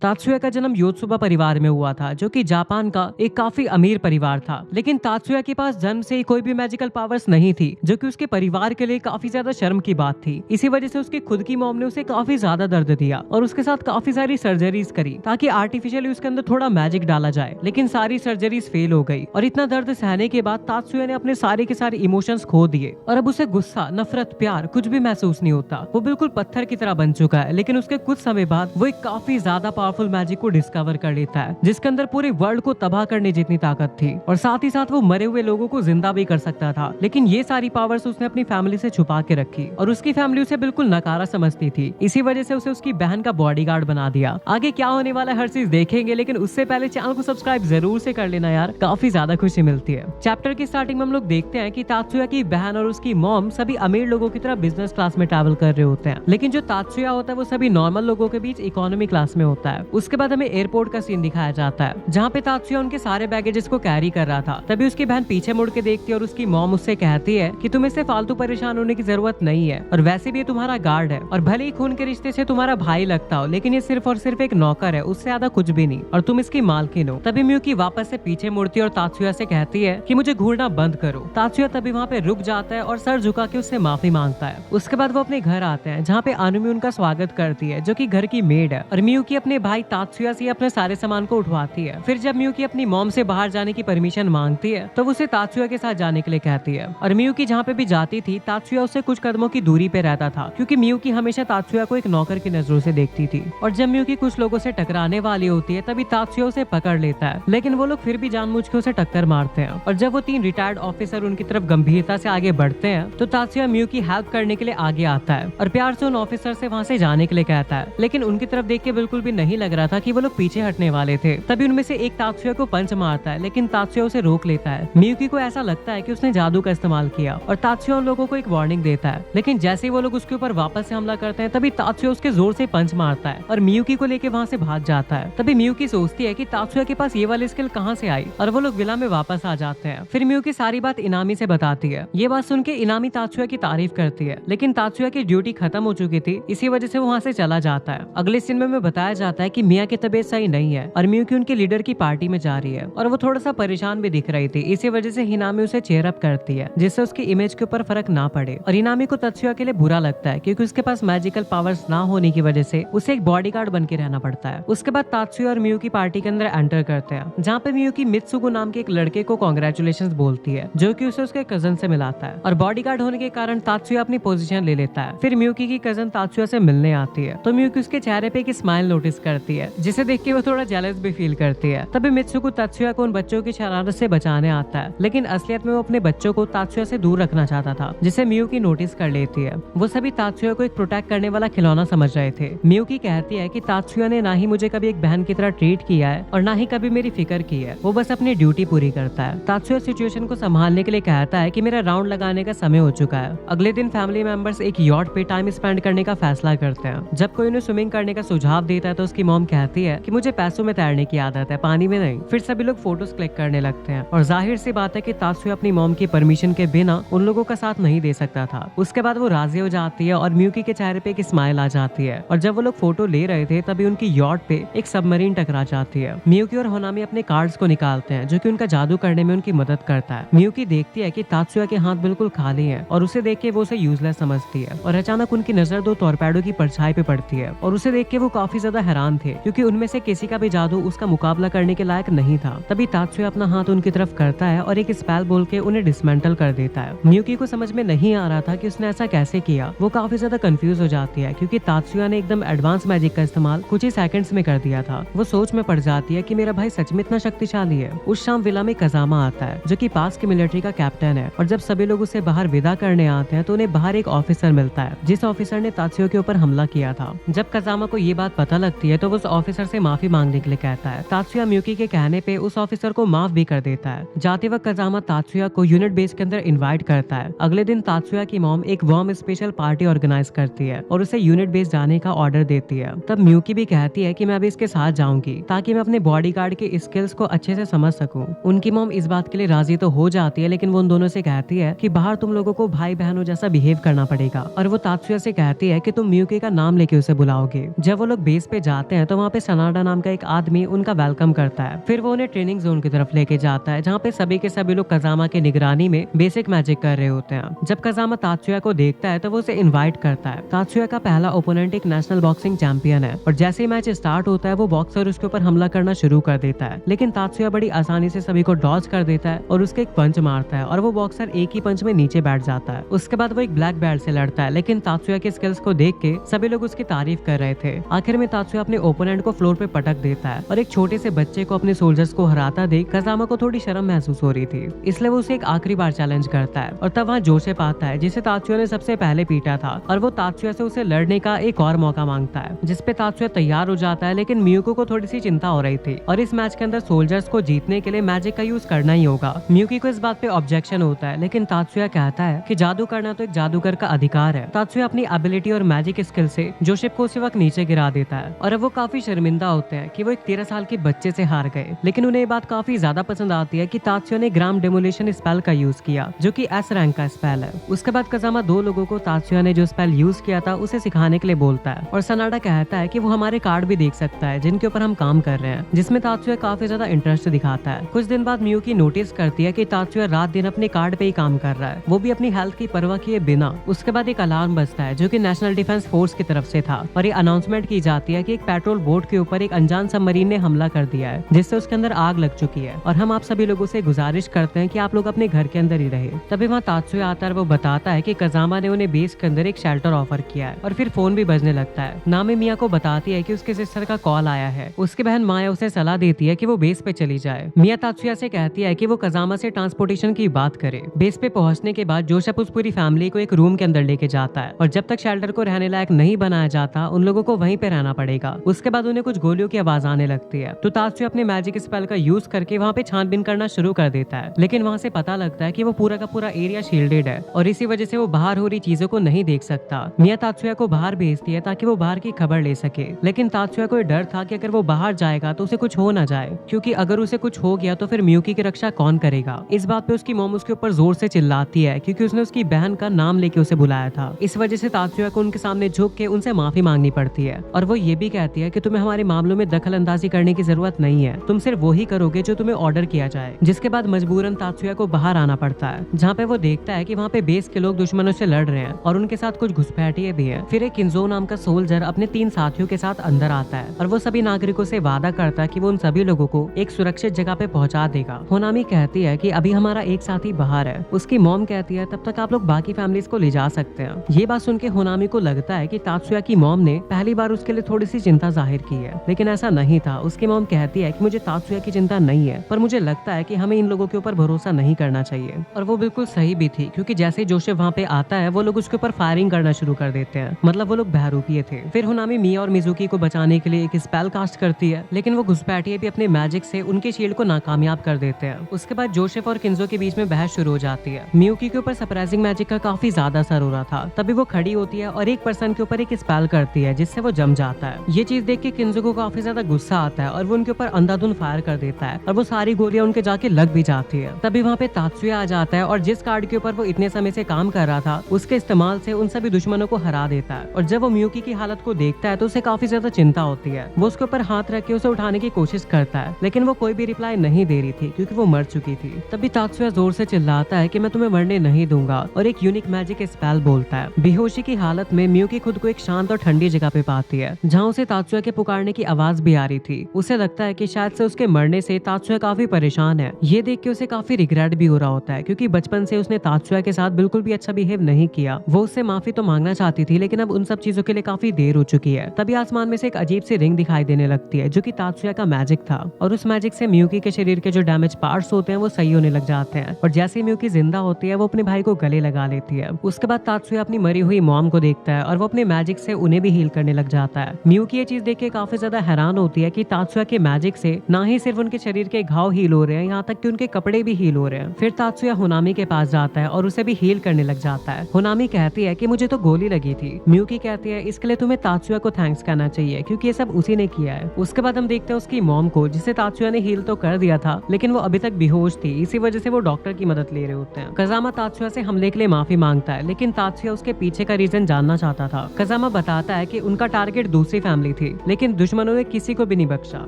तात्सुया का जन्म योत्सुबा परिवार में हुआ था, जो कि जापान का एक काफी अमीर परिवार था। लेकिन तात्सुया के पास जन्म से ही कोई भी मैजिकल पावर्स नहीं थी, जो कि उसके परिवार के लिए काफी ज्यादा शर्म की बात थी। इसी वजह से उसकी खुद की मॉम ने उसे काफी ज्यादा दर्द दिया और उसके साथ काफी सारी सर्जरीज करी ताकि आर्टिफिशियली उसके अंदर थोड़ा मैजिक डाला जाए। लेकिन सारी सर्जरीज फेल हो गई और इतना दर्द सहने के बाद तात्सुया ने अपने सारे के सारे इमोशंस खो दिए और अब उसे गुस्सा, नफरत, प्यार कुछ भी महसूस नहीं होता। वो बिल्कुल पत्थर की तरह बन चुका है। लेकिन उसके कुछ समय बाद वो एक काफी ज्यादा पावरफुल मैजिक को डिस्कवर कर लेता है, जिसके अंदर पूरे वर्ल्ड को तबाह करने जितनी ताकत थी और साथ ही साथ वो मरे हुए लोगों को जिंदा भी कर सकता था। लेकिन ये सारी पावर्स उसने अपनी फैमिली से छुपा के रखी और उसकी फैमिली उसे बिल्कुल नकारा समझती थी। इसी वजह से उसे उसकी बहन का बॉडीगार्ड बना दिया। आगे क्या होने वाला है हर चीज देखेंगे, लेकिन उससे पहले चैनल को सब्सक्राइब जरूर से कर लेना यार, काफी ज्यादा खुशी मिलती है। चैप्टर की स्टार्टिंग में हम लोग देखते हैं कि तात्सुया की बहन और उसकी मॉम सभी अमीर लोगों की तरह बिजनेस क्लास में ट्रैवल कर रहे होते हैं, लेकिन जो तात्सुया होता है वो सभी नॉर्मल लोगों के बीच इकोनॉमी क्लास में होता है। उसके बाद हमें एयरपोर्ट का सीन दिखाया जाता है, जहाँ पे तात्सुया उनके सारे बैगेजेस को कैरी कर रहा था। तभी उसकी बहन पीछे मुड़ के देखती है और उसकी मॉम उससे कहती है कि तुम्हें इससे फालतू परेशान होने की जरूरत नहीं है और वैसे भी ये तुम्हारा गार्ड है और भले ही खून के रिश्ते से तुम्हारा भाई लगता हो, लेकिन ये सिर्फ और सिर्फ एक नौकर है, उससे ज्यादा कुछ भी नहीं और तुम इसकी मालकिन हो। तभी मियुकी वापस से पीछे मुड़ती है और तात्सुया से कहती है कि मुझे घूरना बंद करो। तात्सुया तभी वहाँ पे रुक जाता है और सर झुका के उससे माफी मांगता है। उसके बाद वो अपने घर आते हैं, जहाँ पे अनुमी उनका स्वागत करती है, जो कि घर की मेड है, और मियुकी अपने भाई तात्सुया से अपने सारे सामान को उठवाती है। फिर जब मियुकी अपनी मॉम से बाहर जाने की परमिशन मांगती है तो उसे तात्सुया के साथ जाने के लिए कहती है। और मियुकी जहाँ पे भी जाती थी तात्सुया उससे कुछ कदमों की दूरी पे रहता था, क्योंकि मियुकी हमेशा तात्सुया को एक नौकर की नजरों से देखती थी। और जब मियुकी कुछ लोगों से टकराने वाली होती है तभी तात्सुया उसे पकड़ लेता है, लेकिन वो लोग फिर भी जानबूझ के उसे टक्कर मारते हैं। और जब वो 3 रिटायर्ड ऑफिसर उनकी तरफ गंभीरता से आगे बढ़ते हैं तो तात्सुया मियुकी हेल्प करने के लिए आगे आता है और प्यार से उन ऑफिसर से वहाँ से जाने के लिए कहता है। लेकिन उनकी तरफ देख के बिल्कुल भी नहीं लग रहा था कि वो लोग पीछे हटने वाले थे। तभी उनमें से एक तात्सुया को पंच मारता है, लेकिन तात्सुया उसे रोक लेता है। मियुकी को ऐसा लगता है कि उसने जादू का इस्तेमाल किया और तात्सुया उन लोगों को एक वार्निंग देता है। लेकिन जैसे ही वो लोग उसके ऊपर वापस से हमला करते हैं तभी तात्सुया उसके जोर से पंच मारता है और मियुकी को लेके वहाँ से भाग जाता है। तभी मियुकी सोचती है कि तात्सुया के पास ये वाली स्किल कहाँ से आई और वो लोग विला में वापस आ जाते हैं। फिर मियुकी सारी बात इनामी से बताती है। ये बात सुन के इनामी तात्सुया की तारीफ करती है, लेकिन तात्सुया की ड्यूटी खत्म हो चुकी थी, इसी वजह से वो वहाँ से चला जाता है। अगले सीन में बताया जाता है कि मिया की तबीयत सही नहीं है और मियुकी उनके लीडर की पार्टी में जा रही है और वो थोड़ा सा परेशान भी दिख रही थी। इसी वजह से हिनामी उसे चेयर अप करती है, जिससे उसकी इमेज के ऊपर फर्क ना पड़े। और हिनामी को तात्सुया के लिए बुरा लगता है, क्योंकि उसके पास मैजिकल पावर्स ना होने की वजह से उसे एक बॉडीगार्ड बन के रहना पड़ता है। उसके बाद तात्सुया और मियुकी पार्टी के अंदर एंटर करते हैं, जहाँ पे मियुकी मित्सुगु नाम के एक लड़के को कांग्रेचुलेशंस बोलती है, जो कि उसे उसके कजन से मिलाता है। और बॉडीगार्ड होने के कारण तात्सुया अपनी पोजीशन ले लेता है। फिर मियुकी की कजन तात्सुया से मिलने आती है तो मियुकी उसके चेहरे पे एक स्माइल नोटिस करती है, जिसे देख के वो थोड़ा जेलस भी फील करती है। तभी मित्सुगु तात्सुया को उन बच्चों की शरारत से बचाने आता है, लेकिन असलियत में वो अपने बच्चों को तात्सुया से दूर रखना चाहता था, जिसे मियुकी नोटिस कर लेती है। वो सभी तात्सुया को एक प्रोटेक्ट करने वाला खिलौना समझ रहे थे। मियुकी कहती है कि तात्सुया ने ना ही मुझे कभी एक बहन की तरह ट्रीट किया है और ना ही कभी मेरी फिक्र की है, वो बस अपनी ड्यूटी पूरी करता है। तात्सुया सिचुएशन को संभालने के लिए कहता है कि मेरा राउंड लगाने का समय हो चुका है। अगले दिन फैमिली मेंबर्स एक यॉट पे टाइम स्पेंड करने का फैसला करते हैं। जब कोई उन्हें स्विमिंग करने का सुझाव देता है तो उसकी मॉम कहती है कि मुझे पैसों में तैरने की आदत है, पानी में नहीं। फिर सभी लोग फोटोज क्लिक करने लगते हैं और जाहिर सी बात है कि तात्सुया अपनी मॉम की परमिशन के बिना उन लोगों का साथ नहीं दे सकता था। उसके बाद वो राजी हो जाती है और मियुकी के चेहरे पे एक स्माइल आ जाती है। और जब वो लोग फोटो ले रहे थे तभी उनकी यॉट पे एक सबमरीन टकरा जाती है। मियुकी और होनामी अपने कार्ड्स को निकालते हैं, जो कि उनका जादू करने में उनकी मदद करता है। मियुकी देखती है कि तात्सुया के हाथ बिल्कुल खाली हैं और उसे देख के वो उसे यूजलेस समझती है। और अचानक उनकी नजर 2 टॉर्पेडो की परछाई पे पड़ती है और उसे देख के वो काफी ज्यादा हैरान थे, क्योंकि उनमें से किसी का भी जादू उसका मुकाबला करने के लायक नहीं था। तभी तात्सुया अपना हाथ उनकी तरफ करता है और एक स्पेल बोल के उन्हें डिसमेंटल कर देता है। मियुकी को समझ में नहीं आ रहा था कि उसने ऐसा कैसे किया। वो काफी ज्यादा कंफ्यूज हो जाती है, क्योंकि तात्सुया ने एकदम एडवांस मैजिक का इस्तेमाल कुछ ही सेकंड्स में कर दिया था। वो सोच में पड़ जाती है कि मेरा भाई सच में इतना शक्तिशाली है। उस शाम विला में कजामा आता है, जो कि पास के मिलिट्री का कैप्टन है। और जब सभी लोग उसे बाहर विदा करने आते हैं तो उन्हें बाहर एक ऑफिसर मिलता है, जिस ऑफिसर ने तात्सुया के ऊपर हमला किया था। जब कजामा को ये बात पता लगती है तो वो उस ऑफिसर से माफी मांगने के लिए कहता है। तात्सुया मियुकी के कहने पे उस ऑफिसर को माफ भी कर देता है। जाते वक्त कजामा तात्सुया को यूनिट बेस के अंदर इनवाइट करता है। अगले दिन तात्सुया की मॉम एक वार्म स्पेशल पार्टी ऑर्गेनाइज करती है और उसे यूनिट बेस जाने का ऑर्डर देती है। तब मियुकी भी कहती है कि मैं अभी इसके साथ जाऊंगी, ताकि मैं अपने बॉडीगार्ड के स्किल्स को अच्छे से समझ सकूं। उनकी मॉम इस बात के लिए राजी तो हो जाती है, लेकिन वो उन दोनों से कहती है कि बाहर तुम लोगों को भाई बहनों जैसा बिहेव करना पड़ेगा। और वो तात्सुया से कहती है कि तुम मियुकी का नाम लेके उसे बुलाओगे। जब वो लोग बेस पे जाते जाते हैं तो वहाँ पे सनाडा नाम का एक आदमी उनका वेलकम करता है। फिर वो उन्हें ट्रेनिंग जोन की तरफ लेके जाता है, जहाँ पे सभी के सभी लोग कजामा की निगरानी में बेसिक मैजिक कर रहे होते हैं। जब कजामा तात्सुया को देखता है तो वो उसे इनवाइट करता है। तात्सुया का पहला ओपोनेंट एक नेशनल बॉक्सिंग चैंपियन है और जैसे ही मैच स्टार्ट होता है वो बॉक्सर उसके ऊपर हमला करना शुरू कर देता है, लेकिन तात्सुया बड़ी आसानी से सभी को डॉज कर देता है और उसके एक पंच मारता है और वो बॉक्सर एक ही पंच में नीचे बैठ जाता है। उसके बाद वो एक ब्लैक बेल्ट से लड़ता है, लेकिन तात्सुया के स्किल्स को देख के सभी लोग उसकी तारीफ कर रहे थे। आखिर में तात्सुया अपने ओपोनेंट को फ्लोर पे पटक देता है और एक छोटे से बच्चे को अपने सोल्जर्स को हराता देख कजामा को थोड़ी शर्म महसूस हो रही थी, इसलिए वो उसे एक आखिरी बार चैलेंज करता है और तब वहाँ जोसेफ आता है जिसे तात्सुया ने सबसे पहले पीटा था और वो तात्सुया से उसे लड़ने का एक और मौका मांगता है, जिसपे तात्सुया तैयार हो जाता है। लेकिन मियुकी को थोड़ी सी चिंता हो रही थी और इस मैच के अंदर सोल्जर्स को जीतने के लिए मैजिक का यूज करना ही होगा। मियुकी को इस बात पे ऑब्जेक्शन होता है, लेकिन तात्सुया कहता है कि जादू करना तो एक जादूगर का अधिकार है। तात्सुया अपनी एबिलिटी और मैजिक स्किल से जोसेफ को उसी वक्त नीचे गिरा देता है और अब वो काफी शर्मिंदा होते हैं कि वो एक 13 साल के बच्चे से हार गए। लेकिन उन्हें ये बात काफी ज्यादा पसंद आती है कि तात्सुया ने ग्राम डेमोलिशन स्पेल का यूज किया, जो कि एस रैंक का स्पेल है। उसके बाद कजामा दो लोगों को तात्सुया ने जो स्पेल यूज किया था उसे सिखाने के लिए बोलता है और सनाडा कहता है कि वो हमारे कार्ड भी देख सकता है जिनके ऊपर हम काम कर रहे हैं, जिसमें तात्सुया काफी ज्यादा इंटरेस्ट दिखाता है। कुछ दिन बाद मियुकी नोटिस करती है कि तात्सुया रात दिन अपने कार्ड पे ही काम कर रहा है, वो भी अपनी हेल्थ की परवाह किए बिना। उसके बाद एक अलार्म बजता है जो कि नेशनल डिफेंस फोर्स की तरफ से था और ये अनाउंसमेंट की जाती है कि एक पेट्रोल बोट के ऊपर एक अनजान सबमरीन ने हमला कर दिया है, जिससे उसके अंदर आग लग चुकी है और हम आप सभी लोगों से गुजारिश करते हैं कि आप लोग अपने घर के अंदर ही रहे। तभी वहाँ तात्सुया आता है, वो बताता है कि कजामा ने उन्हें बेस के अंदर एक शेल्टर ऑफर किया है और फिर फोन भी बजने लगता है। नामी मिया को बताती है कि उसके सिस्टर का कॉल आया है। उसकी बहन माया उसे सलाह देती है कि वो बेस पे चली जाए। मिया तात्सुया से कहती है कि वो कजामा से ट्रांसपोर्टेशन की बात करे। बेस पे पहुंचने के बाद जोसेफ उस पूरी फैमिली को एक रूम के अंदर लेके जाता है और जब तक शेल्टर को रहने लायक नहीं बनाया जाता उन लोगों को वहीं पे रहना पड़ेगा। उसके बाद उन्हें कुछ गोलियों की आवाज आने लगती है तो तात्सुया अपने मैजिक स्पेल का यूज करके वहाँ पे छानबीन करना शुरू कर देता है, लेकिन वहाँ से पता लगता है कि वो पूरा का पूरा एरिया शील्डेड है और इसी वजह से वो बाहर हो रही चीजों को नहीं देख सकता। मिया तात्सुया को बाहर भेजती है ताकि वो बाहर की खबर ले सके, लेकिन तात्सुया को डर था कि अगर वो बाहर जाएगा तो उसे कुछ हो ना जाए, क्योंकि अगर उसे कुछ हो गया तो फिर मियुकी की रक्षा कौन करेगा। इस बात पे उसकी मॉम उसके ऊपर जोर से चिल्लाती है क्योंकि उसने उसकी बहन का नाम लेके उसे बुलाया था। इस वजह से तात्सुया को उनके सामने झुक के उनसे माफी मांगनी पड़ती है और वो ये भी कहती है कि तुम्हें हमारे मामलों में दखल अंदाजी करने की जरूरत नहीं है, तुम सिर्फ वही करोगे जो तुम्हें ऑर्डर किया जाए। जिसके बाद मजबूरन तात्सुया को बाहर आना पड़ता है, जहाँ पे वो देखता है कि वहाँ पे बेस के लोग दुश्मनों से लड़ रहे हैं और उनके साथ कुछ घुसपैठिए भी हैं। फिर एक किंजो नाम का सोल्जर अपने 3 साथियों के साथ अंदर आता है और वो सभी नागरिकों से वादा करता है कि वो उन सभी लोगों को एक सुरक्षित जगह पे पहुंचा देगा। होनामी कहती है कि अभी हमारा एक साथी बाहर है। उसकी मॉम कहती है तब तक आप लोग बाकी फैमिलीज को ले जा सकते हैं। ये बात सुन के होनामी को लगता है कि तात्सुया की मॉम ने पहली बार उसके लिए थोड़ी सी चिंता जाहिर की है, लेकिन ऐसा नहीं था। उसकी मॉम कहती है कि मुझे तात्सुया की चिंता नहीं है, पर मुझे लगता है कि हमें इन लोगों के ऊपर भरोसा नहीं करना चाहिए। और वो बिल्कुल सही भी थी, क्योंकि जैसे जोसेफ वहाँ पे आता है वो लोग उसके ऊपर फायरिंग करना शुरू कर देते हैं, मतलब वो लोग बहरूपिये थे। फिर होनामी मिया और मिजुकी को बचाने के लिए एक स्पेल कास्ट करती है, लेकिन वो घुसपैठिए भी अपने मैजिक से उनके शील्ड को नाकामयाब कर देते हैं। उसके बाद जोसेफ और किंजो के बीच में बहस शुरू हो जाती है। मियुकी के ऊपर सरप्राइजिंग मैजिक का काफी ज्यादा असर हो रहा था, तभी वो खड़ी होती है और एक पर्सन के ऊपर एक स्पेल करती है जिससे वो जम जाता है। ये चीज देख के किंजो को काफी ज्यादा गुस्सा आता है और वो उनके ऊपर अंधाधुंध फायर कर देता है और वो सारी गोलियां उनके जाके लग भी जाती है। तभी वहाँ पे तात्सुया आ जाता है और जिस कार्ड के ऊपर वो इतने समय से काम कर रहा था उसके इस्तेमाल से उन सभी दुश्मनों को हरा देता है। और जब वो मियुकी की हालत को देखता है तो उसे काफी ज्यादा चिंता होती है। वो उसके ऊपर हाथ रख के उसे उठाने की कोशिश करता है, लेकिन वो कोई भी रिप्लाई नहीं दे रही थी क्योंकि वो मर चुकी थी। तभी तात्सुया जोर से चिल्लाता है कि मैं तुम्हें मरने नहीं दूंगा और एक यूनिक मैजिक स्पेल बोलता है। बेहोशी की हालत में मियुकी खुद को एक शांत और ठंडी जगह पे पाती है जहाँ उसे तात्सुया के पुकारने की आवाज भी आ रही थी। उसे लगता है कि शायद से उसके मरने से तात्सुया काफी परेशान है। ये देख के उसे काफी रिग्रेट भी हो रहा होता है क्योंकि बचपन से उसने तात्सुया के साथ बिल्कुल भी अच्छा बिहेव नहीं किया। वो उससे माफी तो मांगना चाहती थी, लेकिन अब उन सब चीजों के लिए काफी देर हो चुकी है। तभी आसमान में से एक अजीब सी रिंग दिखाई देने लगती है जो कि तात्सुया का मैजिक था और उस मैजिक से मियुकी के शरीर के जो डैमेज पार्ट्स होते हैं वो सही होने लग जाते हैं और जैसे ही मियुकी जिंदा होती है वो अपने भाई को गले लगा लेती है। उसके बाद तात्सुया अपनी मरी हुई मॉम को देखता है और वो अपने मैजिक से उन्हें भी हील करने लग जाता है। मियुकी ये चीज देख के काफी ज्यादा हैरान होती है कि तात्सुया के मैजिक से ना ही सिर्फ उनके शरीर के घाव हील हो रहे हैं, यहाँ तक कि उनके कपड़े भी हील हो रहे हैं। फिर तात्सुया होनामी के पास जाता है और उसे भी हील करने लग जाता है। होनामी कहती है कि मुझे तो गोली लगी थी। मियुकी कहती है इसके लिए तुम्हें तात्सुया को थैंक्स कहना चाहिए क्योंकि ये सब उसी ने किया है। उसके बाद हम देखते हैं उसकी मॉम को, जिसे तात्सुया ने हील तो कर दिया था लेकिन वो अभी तक बेहोश थी, इसी वजह से वो डॉक्टर की मदद ले रहे होते हैं। कजामा तात्सुया से हमले के लिए माफी मांगता है, लेकिन तात्सुया उसके पीछे का रीजन जानना चाहता था। कजामा बताता है कि उनका टारगेट दूसरी फैमिली थी, लेकिन दुश्मनों ने किसी को भी नहीं बख्शा।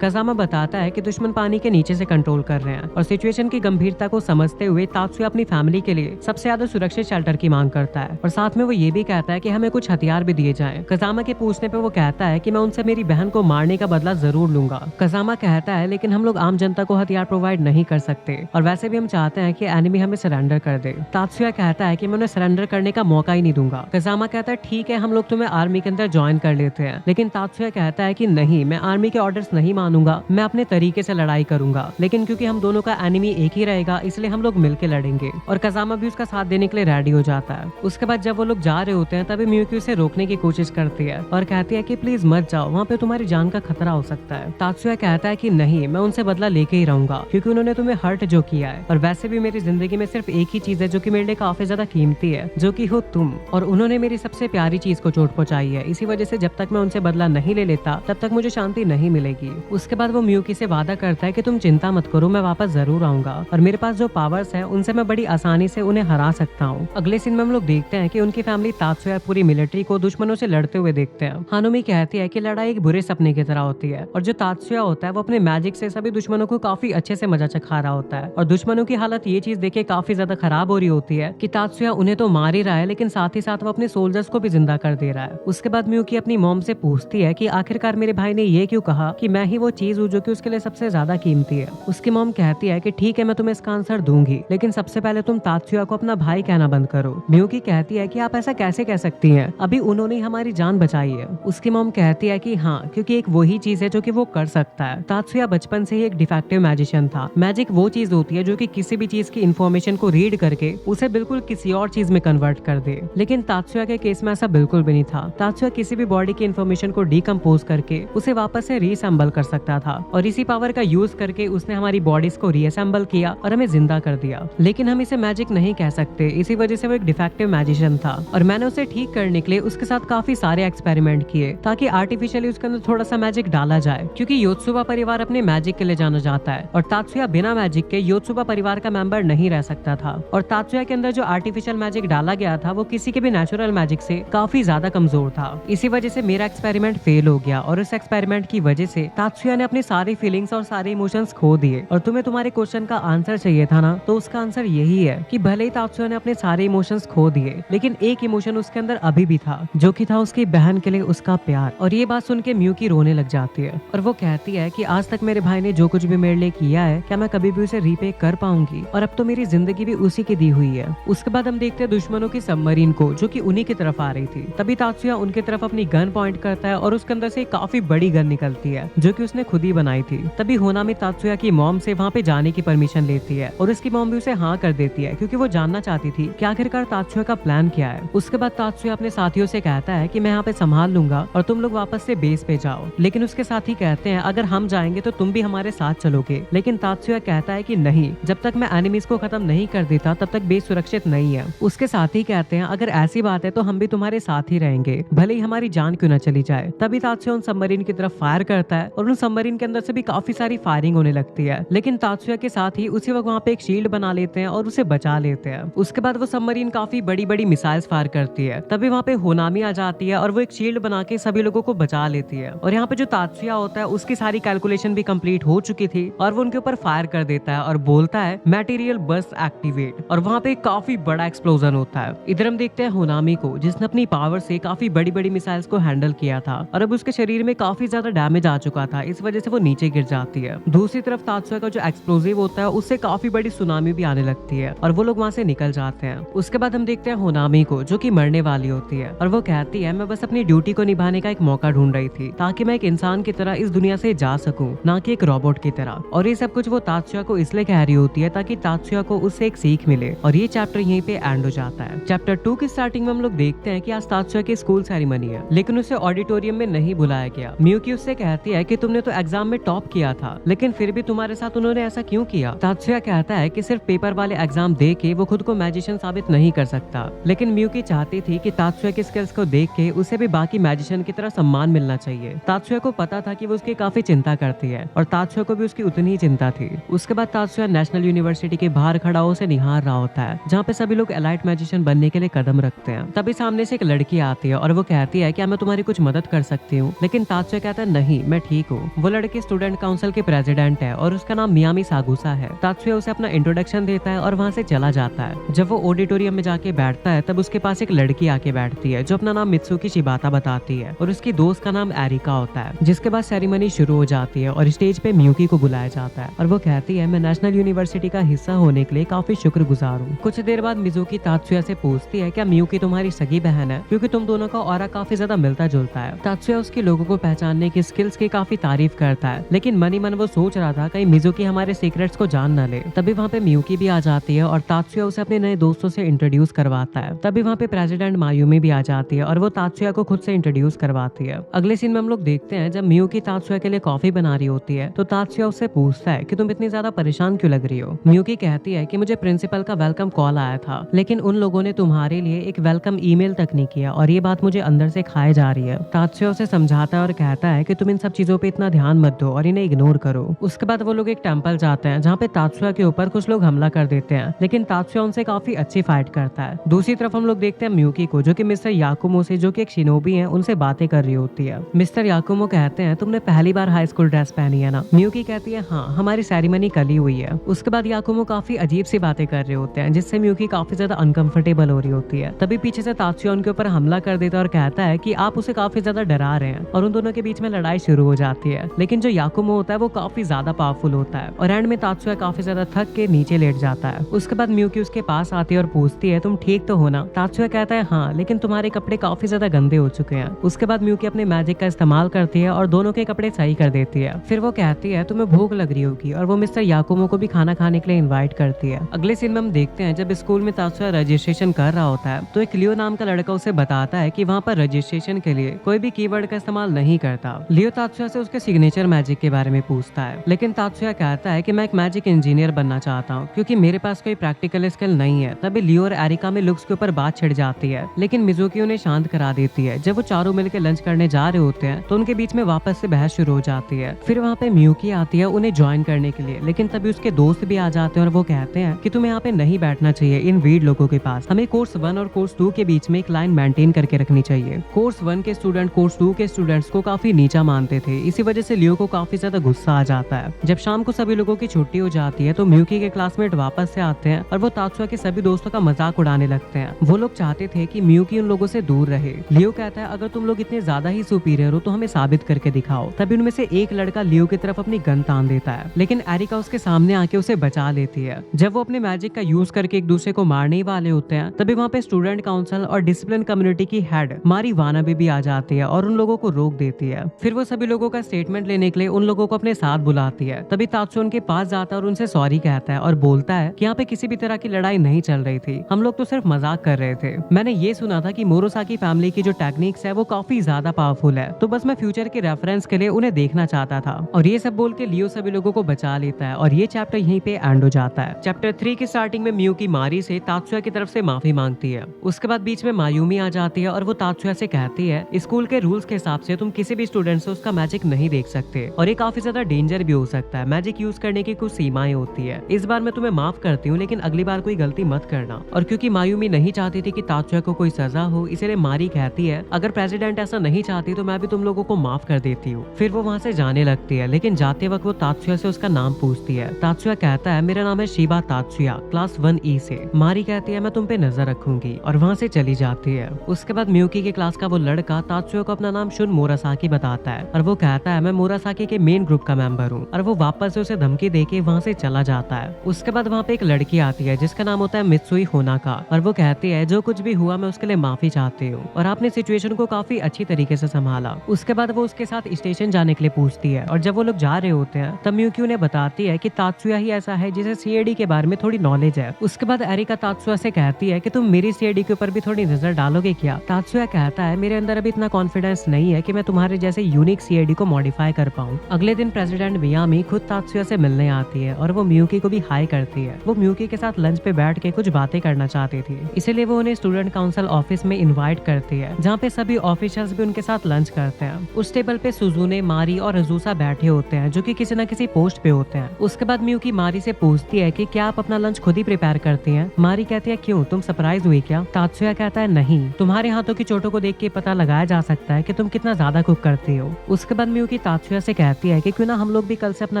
कज़ामा बताता है कि दुश्मन पानी के नीचे से कंट्रोल कर रहे हैं और सिचुएशन की गंभीरता को समझते हुए तात्सुया अपनी फैमिली के लिए सबसे ज्यादा सुरक्षित शेल्टर की मांग करता है और साथ में वो ये भी कहता है कि हमें कुछ हथियार भी दिए जाएं। कज़ामा के पूछने पे वो कहता है कि मैं उनसे मेरी बहन को मारने का बदला जरूर लूंगा। कज़ामा कहता है लेकिन हम लोग आम जनता को हथियार प्रोवाइड नहीं कर सकते और वैसे भी हम चाहते हैं कि एनिमी हमें सरेंडर कर दे। तात्सुया कहता है कि मैं उन्हें सरेंडर करने का मौका ही नहीं दूंगा। कज़ामा कहता है ठीक है, हम लोग तुम्हें आर्मी के अंदर ज्वाइन कर लेते हैं, लेकिन तात्सुया कहता है कि नहीं, मैं आर्मी के ऑर्डर्स नहीं मानूंगा, मैं अपने तरीके से लड़ाई करूंगा, लेकिन क्योंकि हम दोनों का एनिमी एक ही रहेगा इसलिए हम लोग मिलकर लड़ेंगे। और कज़ामा भी उसका साथ देने के लिए रेडी हो जाता है। उसके बाद जब वो लोग जा रहे होते हैं तभी मियुकी उसे रोकने की कोशिश करती है और कहती है कि प्लीज मत जाओ, वहाँ पे तुम्हारी जान का खतरा हो सकता है। तात्सुया कहता है कि नहीं, मैं उनसे बदला लेके ही रहूंगा क्योंकि उन्होंने तुम्हें हर्ट जो किया है, और वैसे भी मेरी जिंदगी में सिर्फ एक ही चीज है जो कि मेरे लिए काफी ज्यादा कीमती है, जो कि हो तुम, और उन्होंने मेरी सबसे प्यारी चीज को चोट पहुंचाई है। इसी वजह से जब तक मैं उनसे बदला नहीं ले लेता तब तक मुझे शांति नहीं मिलेगी। उसके बाद वो मियुकी से वादा करता है कि तुम चिंता मत करो, मैं वापस जरूर आऊंगा और मेरे पास जो पावर्स है उनसे मैं बड़ी आसानी से उन्हें हरा सकता हूँ। अगले सीन में हम लोग देखते हैं कि उनकी फैमिली तात्सुया पूरी मिलिट्री को दुश्मनों से लड़ते हुए देखते हैं। हानुमी कहती है कि लड़ाई एक बुरे सपने की तरह होती है और जो तात्सुया होता है वो अपने मैजिक से सभी दुश्मनों को काफी अच्छे से मजा चखा रहा होता है और दुश्मनों की हालत ये चीज देखे काफी ज्यादा खराब हो रही होती है कि तात्सुया उन्हें तो मार ही रहा है लेकिन साथ ही साथ वो अपने सोल्जर्स को भी जिंदा कर दे रहा है। उसके बाद मियुकी अपनी मॉम से पूछती है कि आखिरकार मेरे भाई ने ये क्यों कहा कि मैं ही वो चीज हूँ जो कि उसके लिए सबसे ज्यादा कीमती है। उसकी मॉम कहती है कि ठीक है, मैं तुम्हें इसका आंसर दूंगी, लेकिन सबसे पहले तुम तात्सुया को अपना भाई कहना बंद करो। मियुकी कहती है कि आप ऐसा कैसे कह सकती हैं, अभी उन्होंने हमारी जान बचाई है। उसकी मॉम कहती है कि हाँ, क्योंकि एक वही चीज है जो कि वो कर सकता है। तात्सुया बचपन से ही एक डिफेक्टिव मैजिशियन था। मैजिक वो चीज होती है जो कि किसी भी चीज की इन्फॉर्मेशन को रीड करके उसे बिल्कुल किसी और चीज में कन्वर्ट कर दे, लेकिन तात्सुया के केस में ऐसा बिल्कुल भी नहीं था। तात्सुया किसी भी बॉडी की इन्फॉर्मेशन को डिकम्पोज करके उसे वापस से रीअसेंबल कर सकता था और इसी पावर का यूज करके उसने हमारी बॉडीज को रीअसेंबल किया और हमें जिंदा कर दिया। लेकिन हम इसे मैजिक नहीं कह सकते, इसी वजह से वो एक डिफेक्टिव मैजिशियन था और मैंने उसे ठीक करने के लिए उसके साथ काफी सारे एक्सपेरिमेंट किए ताकि आर्टिफिशियली उसके अंदर थोड़ा सा मैजिक डाला जाए, क्योंकि योत्सुबा परिवार अपने मैजिक के लिए जाना जाता है और तात्सुया बिना मैजिक के योत्सुबा परिवार का मेंबर नहीं रह सकता था। और तात्सुया के अंदर जो आर्टिफिशियल मैजिक डाला गया था वो किसी के भी नेचुरल मैजिक से काफी ज्यादा कमजोर था। इसी वजह से मेरा एक्सपेरिमेंट फेल हो गया और उस एक्सपेरिमेंट की वजह से तात्सुया ने अपनी सारी फीलिंग्स और सारे इमोशंस खो दिए। और तुम्हें तुम्हारे क्वेश्चन का आंसर चाहिए था ना, तो उसका आंसर यही है कि भले ही तात्सुया ने अपने सारे इमोशंस खो दिए, लेकिन एक इमोशन उसके अंदर अभी भी था, जो कि था उसकी बहन के लिए उसका प्यार। और ये बात सुन के मियुकी रोने लग जाती है और वो कहती है कि आज तक मेरे भाई ने जो कुछ भी मेरे लिए किया है, क्या मैं कभी भी उसे रीपे कर पाऊंगी, और अब तो मेरी जिंदगी भी उसी की दी हुई है। उसके बाद हम देखते हैं दुश्मनों की सबमरीन को जो कि उन्हीं की तरफ आ रही थी। तभी तात्सुया उनकी तरफ अपनी गन पॉइंट करता है और उसके अंदर से काफी बड़ी गन निकलती है जो कि उसने खुद ही बनाई थी। तभी होनामी तात्सुया की मॉम से वहाँ पे जाने की परमिशन लेती है और उसकी मॉम भी उसे हाँ कर देती है क्योंकि वो जानना चाहती थी कि आखिरकार तात्सुया का प्लान क्या है। उसके बाद तात्सुया अपने साथियों से कहता है कि मैं यहाँ पे संभाल लूंगा और तुम लोग वापस से बेस पे जाओ, लेकिन उसके साथी कहते हैं अगर हम जाएंगे तो तुम भी हमारे साथ चलोगे। लेकिन तात्सुया कहता है कि नहीं, जब तक मैं एनिमीज को खत्म नहीं कर देता तब तक बेस सुरक्षित नहीं है। उसके साथी कहते हैं अगर ऐसी बात है तो हम भी तुम्हारे साथ ही रहेंगे, भले ही हमारी जान क्यों न चली जाए। तभी तात्सुया उन सबमरीन की तरफ फायर करता है और उन सबमरीन के अंदर से भी काफी सारी फायरिंग होने लगती है, लेकिन तात्सुया के साथ ही उसी वक्त वहाँ पे एक शील्ड बना लेते हैं और उसे बचा लेते हैं। उसके बाद वो सबमरीन काफी बड़ी बड़ी मिसाइल्स फायर करती है। तभी वहाँ पे होनामी आ जाती है और वो एक शील्ड बना के सभी लोगों को बचा लेती है। और यहाँ पे जो तात्सुया होता है उसकी सारी कैलकुलेशन भी कंप्लीट हो चुकी थी और वो उनके ऊपर फायर कर देता है और बोलता है मटेरियल बस एक्टिवेट, और वहाँ पे काफी बड़ा एक्सप्लोजन होता है। इधर हम देखते हैं होनामी को जिसने अपनी पावर से काफी बड़ी बड़ी मिसाइल्स को हैंडल किया था और अब उसके शरीर में काफी ज्यादा डैमेज आ चुका था, इस वजह से वो नीचे गिर जाती है। दूसरी तरफ तात्सुया का जो एक्सप्लोजिव होता है उससे काफी बड़ी सुनामी भी आने लगती है और वो लोग वहाँ से निकल जाते हैं। उसके बाद हम देखते हैं होनामी को जो कि मरने वाली होती है और वो कहती है मैं बस अपनी ड्यूटी को निभाने का एक मौका ढूंढ रही थी ताकि मैं एक इंसान की तरह इस दुनिया से जा सकूं, ना कि एक रोबोट की तरह। और ये सब कुछ वो तात्सुया को इसलिए कह रही होती है ताकि तात्सुया को उससे एक सीख मिले। और ये चैप्टर यहीं पे एंड हो जाता है। चैप्टर 2 की स्टार्टिंग में हम लोग देखते हैं कि आज तात्सुया की स्कूल सेरेमनी है, लेकिन उसे ऑडिटोरियम में नहीं बुलाया गया। मियुकी उससे कहती है कि तुमने तो एग्जाम में टॉप किया था, लेकिन फिर भी तुम्हारे साथ उन्होंने ऐसा क्यों किया। तात्सुया कहता है कि सिर्फ पेपर वाले एग्जाम दे के वो खुद को मैजिशियन साबित नहीं कर सकता, लेकिन मियुकी चाहती थी कि तात्सुया की स्किल्स को देख के उसे भी बाकी मैजिशियन की तरह सम्मान मिलना चाहिए। तात्सुया को पता था कि वो उसकी काफी चिंता करती है और तात्सुया को भी उसकी उतनी ही चिंता थी। उसके बाद तात्सुया नेशनल यूनिवर्सिटी के बाहर खड़ा हो उसे निहार रहा होता है, जहाँ पे सभी लोग एलाइट मैजिशियन बनने के लिए कदम रखते हैं। तभी सामने से एक लड़की आती है और वो कहती है क्या मैं तुम्हारी कुछ मदद कर सकती सकती हूँ, लेकिन तात्सुया कहता है नहीं, मैं ठीक हूँ। वो लड़की स्टूडेंट काउंसिल के प्रेसिडेंट है और उसका नाम मियामी सागुसा है। तात्सुया उसे अपना इंट्रोडक्शन देता है और वहाँ से चला जाता है। जब वो ऑडिटोरियम में जाके बैठता है तब उसके पास एक लड़की आके बैठती है जो अपना नाम मित्सुकी शिबाता बताती है और उसकी दोस्त का नाम एरिका होता है। जिसके बाद सेरेमनी शुरू हो जाती है और स्टेज पे मियुकी को बुलाया जाता है और वो कहती है मैं नेशनल यूनिवर्सिटी का हिस्सा होने के लिए काफी शुक्रगुजार हूँ। कुछ देर बाद मिजुकी तात्सुया से पूछती है क्या मियुकी तुम्हारी सगी बहन है, क्योंकि तुम दोनों का ऑरा काफी ज्यादा मिलता जुलता है। तात्सुया उसके लोगों को पहचानने की स्किल्स की काफी तारीफ करता है, लेकिन मनी मन वो सोच रहा था कहीं मिजुकी हमारे सीक्रेट्स को जान न ले। तभी वहाँ पे मियुकी भी आ जाती है और तात्सुया उसे अपने नए दोस्तों से इंट्रोड्यूस करवाता है। तभी वहाँ पे प्रेसिडेंट मायूमी भी आ जाती है और वो तात्सुया को खुद से इंट्रोड्यूस करवाती है। अगले सीन में हम लोग देखते हैं जब मियुकी तात्सुया के लिए कॉफी बना रही होती है तो तात्सुया उससे पूछता है कि तुम इतनी ज्यादा परेशान क्यों लग रही हो। मियुकी कहती है कि मुझे प्रिंसिपल का वेलकम कॉल आया था, लेकिन उन लोगों ने तुम्हारे लिए एक वेलकम ईमेल तक नहीं किया और ये बात मुझे अंदर से खाए जा रही है। तात्सुया उसे समझाता है और कहता है कि तुम इन सब चीजों पे इतना ध्यान मत दो और इन्हें इग्नोर करो। उसके बाद वो लोग एक टेंपल जाते हैं जहाँ पे तात्सुया के ऊपर कुछ लोग हमला कर देते हैं, लेकिन तात्सुया उनसे काफी अच्छी फाइट करता है। दूसरी तरफ हम लोग देखते हैं मियुकी को जो कि मिस्टर याकुमो से, जो कि एक शिनोबी है, उनसे बातें कर रही होती है। मिस्टर याकुमो कहते हैं तुमने पहली बार हाई स्कूल ड्रेस पहनी है ना। मियुकी कहती है हाँ, हमारी सेरेमनी कल ही हुई है। उसके बाद याकुमो काफी अजीब सी बातें कर रहे होते हैं जिससे मियुकी काफी ज्यादा अनकंफर्टेबल हो रही होती है। तभी पीछे से तात्सुया उनके ऊपर हमला कर देता है और कहता है कि आप उसे काफी ज्यादा डरा रहे हैं और उन दोनों के बीच में लड़ाई शुरू हो जाती है। लेकिन जो याकुमो होता है वो काफी ज्यादा पावरफुल होता है और एंड में तात्सुया काफी ज्यादा थक के नीचे लेट जाता है। उसके बाद मियुकी उसके पास आती है और पूछती है तुम ठीक तो हो ना। तात्सुया कहता है हाँ, लेकिन तुम्हारे कपड़े काफी ज्यादा गंदे हो चुके हैं। उसके बाद मियुकी अपने मैजिक का इस्तेमाल करती है और दोनों के कपड़े सही कर देती है। फिर वो कहती है तुम्हें भूख लग रही होगी और वो मिस्टर याकुमो को भी खाना खाने के लिए इनवाइट करती है। अगले सीन में हम देखते हैं जब स्कूल में तात्सुया रजिस्ट्रेशन कर रहा होता है तो एक लियो नाम का लड़का उसे बताता है कि वहाँ पर रजिस्ट्रेशन के लिए कोई भी कीवर्ड का इस्तेमाल नहीं करता। लियो तात्सुया से उसके सिग्नेचर मैजिक के बारे में पूछता है, लेकिन तात्सुया कहता है कि मैं एक मैजिक इंजीनियर बनना चाहता हूँ क्योंकि मेरे पास कोई प्रैक्टिकल स्किल नहीं है। तभी लियो और एरिका में लुक्स के ऊपर बात छिड़ जाती है, लेकिन मिजुकी उन्हें शांत करा देती है। जब वो चारों मिलकर लंच करने जा रहे होते हैं तो उनके बीच में वापस से बहस शुरू हो जाती है। फिर वहाँ पे मियुकी आती है उन्हें ज्वाइन करने के लिए, लेकिन तभी उसके दोस्त भी आ जाते हैं और वो कहते हैं कि तुम्हें यहाँ पे नहीं बैठना चाहिए इन वीड लोगों के पास। हमें कोर्स 1 और कोर्स 2 के बीच में एक लाइन मेंटेन करके रखनी चाहिए। कोर्स 1 के स्टूडेंट कोर्स 2 के स्टूडेंट्स को काफी नीचा मानते थे, इसी वजह से लियो को काफी ज्यादा गुस्सा आ जाता है। जब शाम को सभी लोगों की छुट्टी हो जाती है तो मियुकी के क्लासमेट वापस से आते हैं और वो तात्सुया के सभी दोस्तों का मजाक उड़ाने लगते हैं। वो लोग चाहते थे कि मियुकी उन लोगों से दूर रहे। लियो कहता है अगर तुम लोग इतने ज्यादा ही सुपीरियर हो तो हमें साबित करके दिखाओ। तभी उनमें से एक लड़का लियो की तरफ अपनी गन तान देता है, लेकिन एरिका उसके सामने आके उसे बचा लेती है। जब वो अपने मैजिक का यूज करके एक दूसरे को मारने ही वाले होते हैं तभी वहाँ पे स्टूडेंट काउंसिल और डिसिप्लिन कम्युनिटी की हेड मारी वानाबे भी आ जाती है और उन लोगों को रोक देती है। फिर वो सभी लोगों का स्टेटमेंट लेने के लिए उन लोगों को अपने साथ बुलाती है। तभी तात्सुया उनके पास जाता है और उनसे सॉरी कहता है और बोलता है कि यहाँ पे किसी भी तरह की लड़ाई नहीं चल रही थी, हम लोग तो सिर्फ मजाक कर रहे थे। मैंने ये सुना था कि मोरोसाकी फैमिली की जो टेक्निक्स है वो काफी ज्यादा पावरफुल है, तो बस मैं फ्यूचर के रेफरेंस के लिए उन्हें देखना चाहता था। और ये सब बोल के लियो सभी लोगों को बचा लेता है और ये चैप्टर यहीं पे एंड हो जाता है। चैप्टर 3 की स्टार्टिंग में मियुकी मारी से तात्सुया की तरफ से माफी मांगती है। उसके बाद बीच में मायूमी आ जाती है और वो तात्सुया से कहती है स्कूल के रूल्स के हिसाब से तुम किसी भी स्टूडेंट से उसका मैजिक नहीं देख सकते और ये काफी ज्यादा डेंजर भी हो सकता है। मैजिक यूज करने की कुछ सीमाएं होती है। इस बार मैं तुम्हें माफ करती हूँ, लेकिन अगली बार कोई गलती मत करना। और क्योंकि मायूमी नहीं चाहती थी कि तात्सुया को कोई सजा हो, इसलिए मारी कहती है अगर प्रेसिडेंट ऐसा नहीं चाहती तो मैं भी तुम लोगों को माफ कर देती हूँ। फिर वो वहाँ से जाने लगती है, लेकिन जाते वक्त वो तात्सुया से उसका नाम पूछती है। तात्सुया कहता है मेरा नाम है शिबा तात्सुया, क्लास 1E से। मारी कहती है मैं तुम पे नजर रखूंगी और वहाँ से चली जाती है। उसके बाद मियुकी के क्लास का वो लड़का तात्सुया को अपना नाम शुन मोरासाकी बताता है और वो कहता है मैं मोरासाकी के मेन ग्रुप का मेंबर हूँ, और वो वापस से उसे धमकी देके वहाँ से चला जाता है। उसके बाद वहाँ पे एक लड़की आती है जिसका नाम होता है मित्सुई होनाका, और वो कहती है जो कुछ भी हुआ मैं उसके लिए माफी चाहती हूँ और आपने सिचुएशन को काफी अच्छी तरीके से संभाला। उसके बाद वो उसके साथ स्टेशन जाने के लिए पूछती है और जब वो लोग जा रहे होते हैं तब मियुकी उन्हें बताती है कि तात्सुया ही ऐसा है जिसे सीएडी के बारे में थोड़ी नॉलेज है। उसके बाद एरिका तात्सुया से कहती है कि तुम मेरी सीएडी के ऊपर भी थोड़ी नजर डालोगे क्या। तात्सुया कहता है मेरे अंदर अभी इतना कॉन्फिडेंस नहीं है कि मैं तुम्हारे जैसे यूनिक सीएडी को मॉडिफाई कर पाऊँ। अगले दिन प्रेसिडेंट मियामी खुद तात्सुया से मिलने आती है और वो मियुकी को भी हाई करती है। वो मियुकी के साथ लंच पे बैठ के कुछ बातें करना चाहती थी, इसीलिए वो उन्हें स्टूडेंट काउंसिल ऑफिस में इन्वाइट करती है, जहाँ पे सभी ऑफिसर्स भी उनके साथ लंच करते हैं। उस टेबल पे सुजुने, मारी और अजूसा बैठे होते हैं जो कि किसी न किसी पोस्ट पे होते हैं। उसके बाद मियुकी मारी से पूछती है कि क्या आप अपना लंच खुद ही प्रिपेयर करती हैं। मारी कहती है क्यों, तुम सरप्राइज हुई क्या। तात्सुया कहता है नहीं, तुम्हारे हाथों की चोटों को देख के पता लगाया जा सकता है कि तुम कितना ज्यादा कुक करती हो। उसके बाद मियुकी तात्सुया से कहती है कि क्यों ना हम लोग भी कल से अपना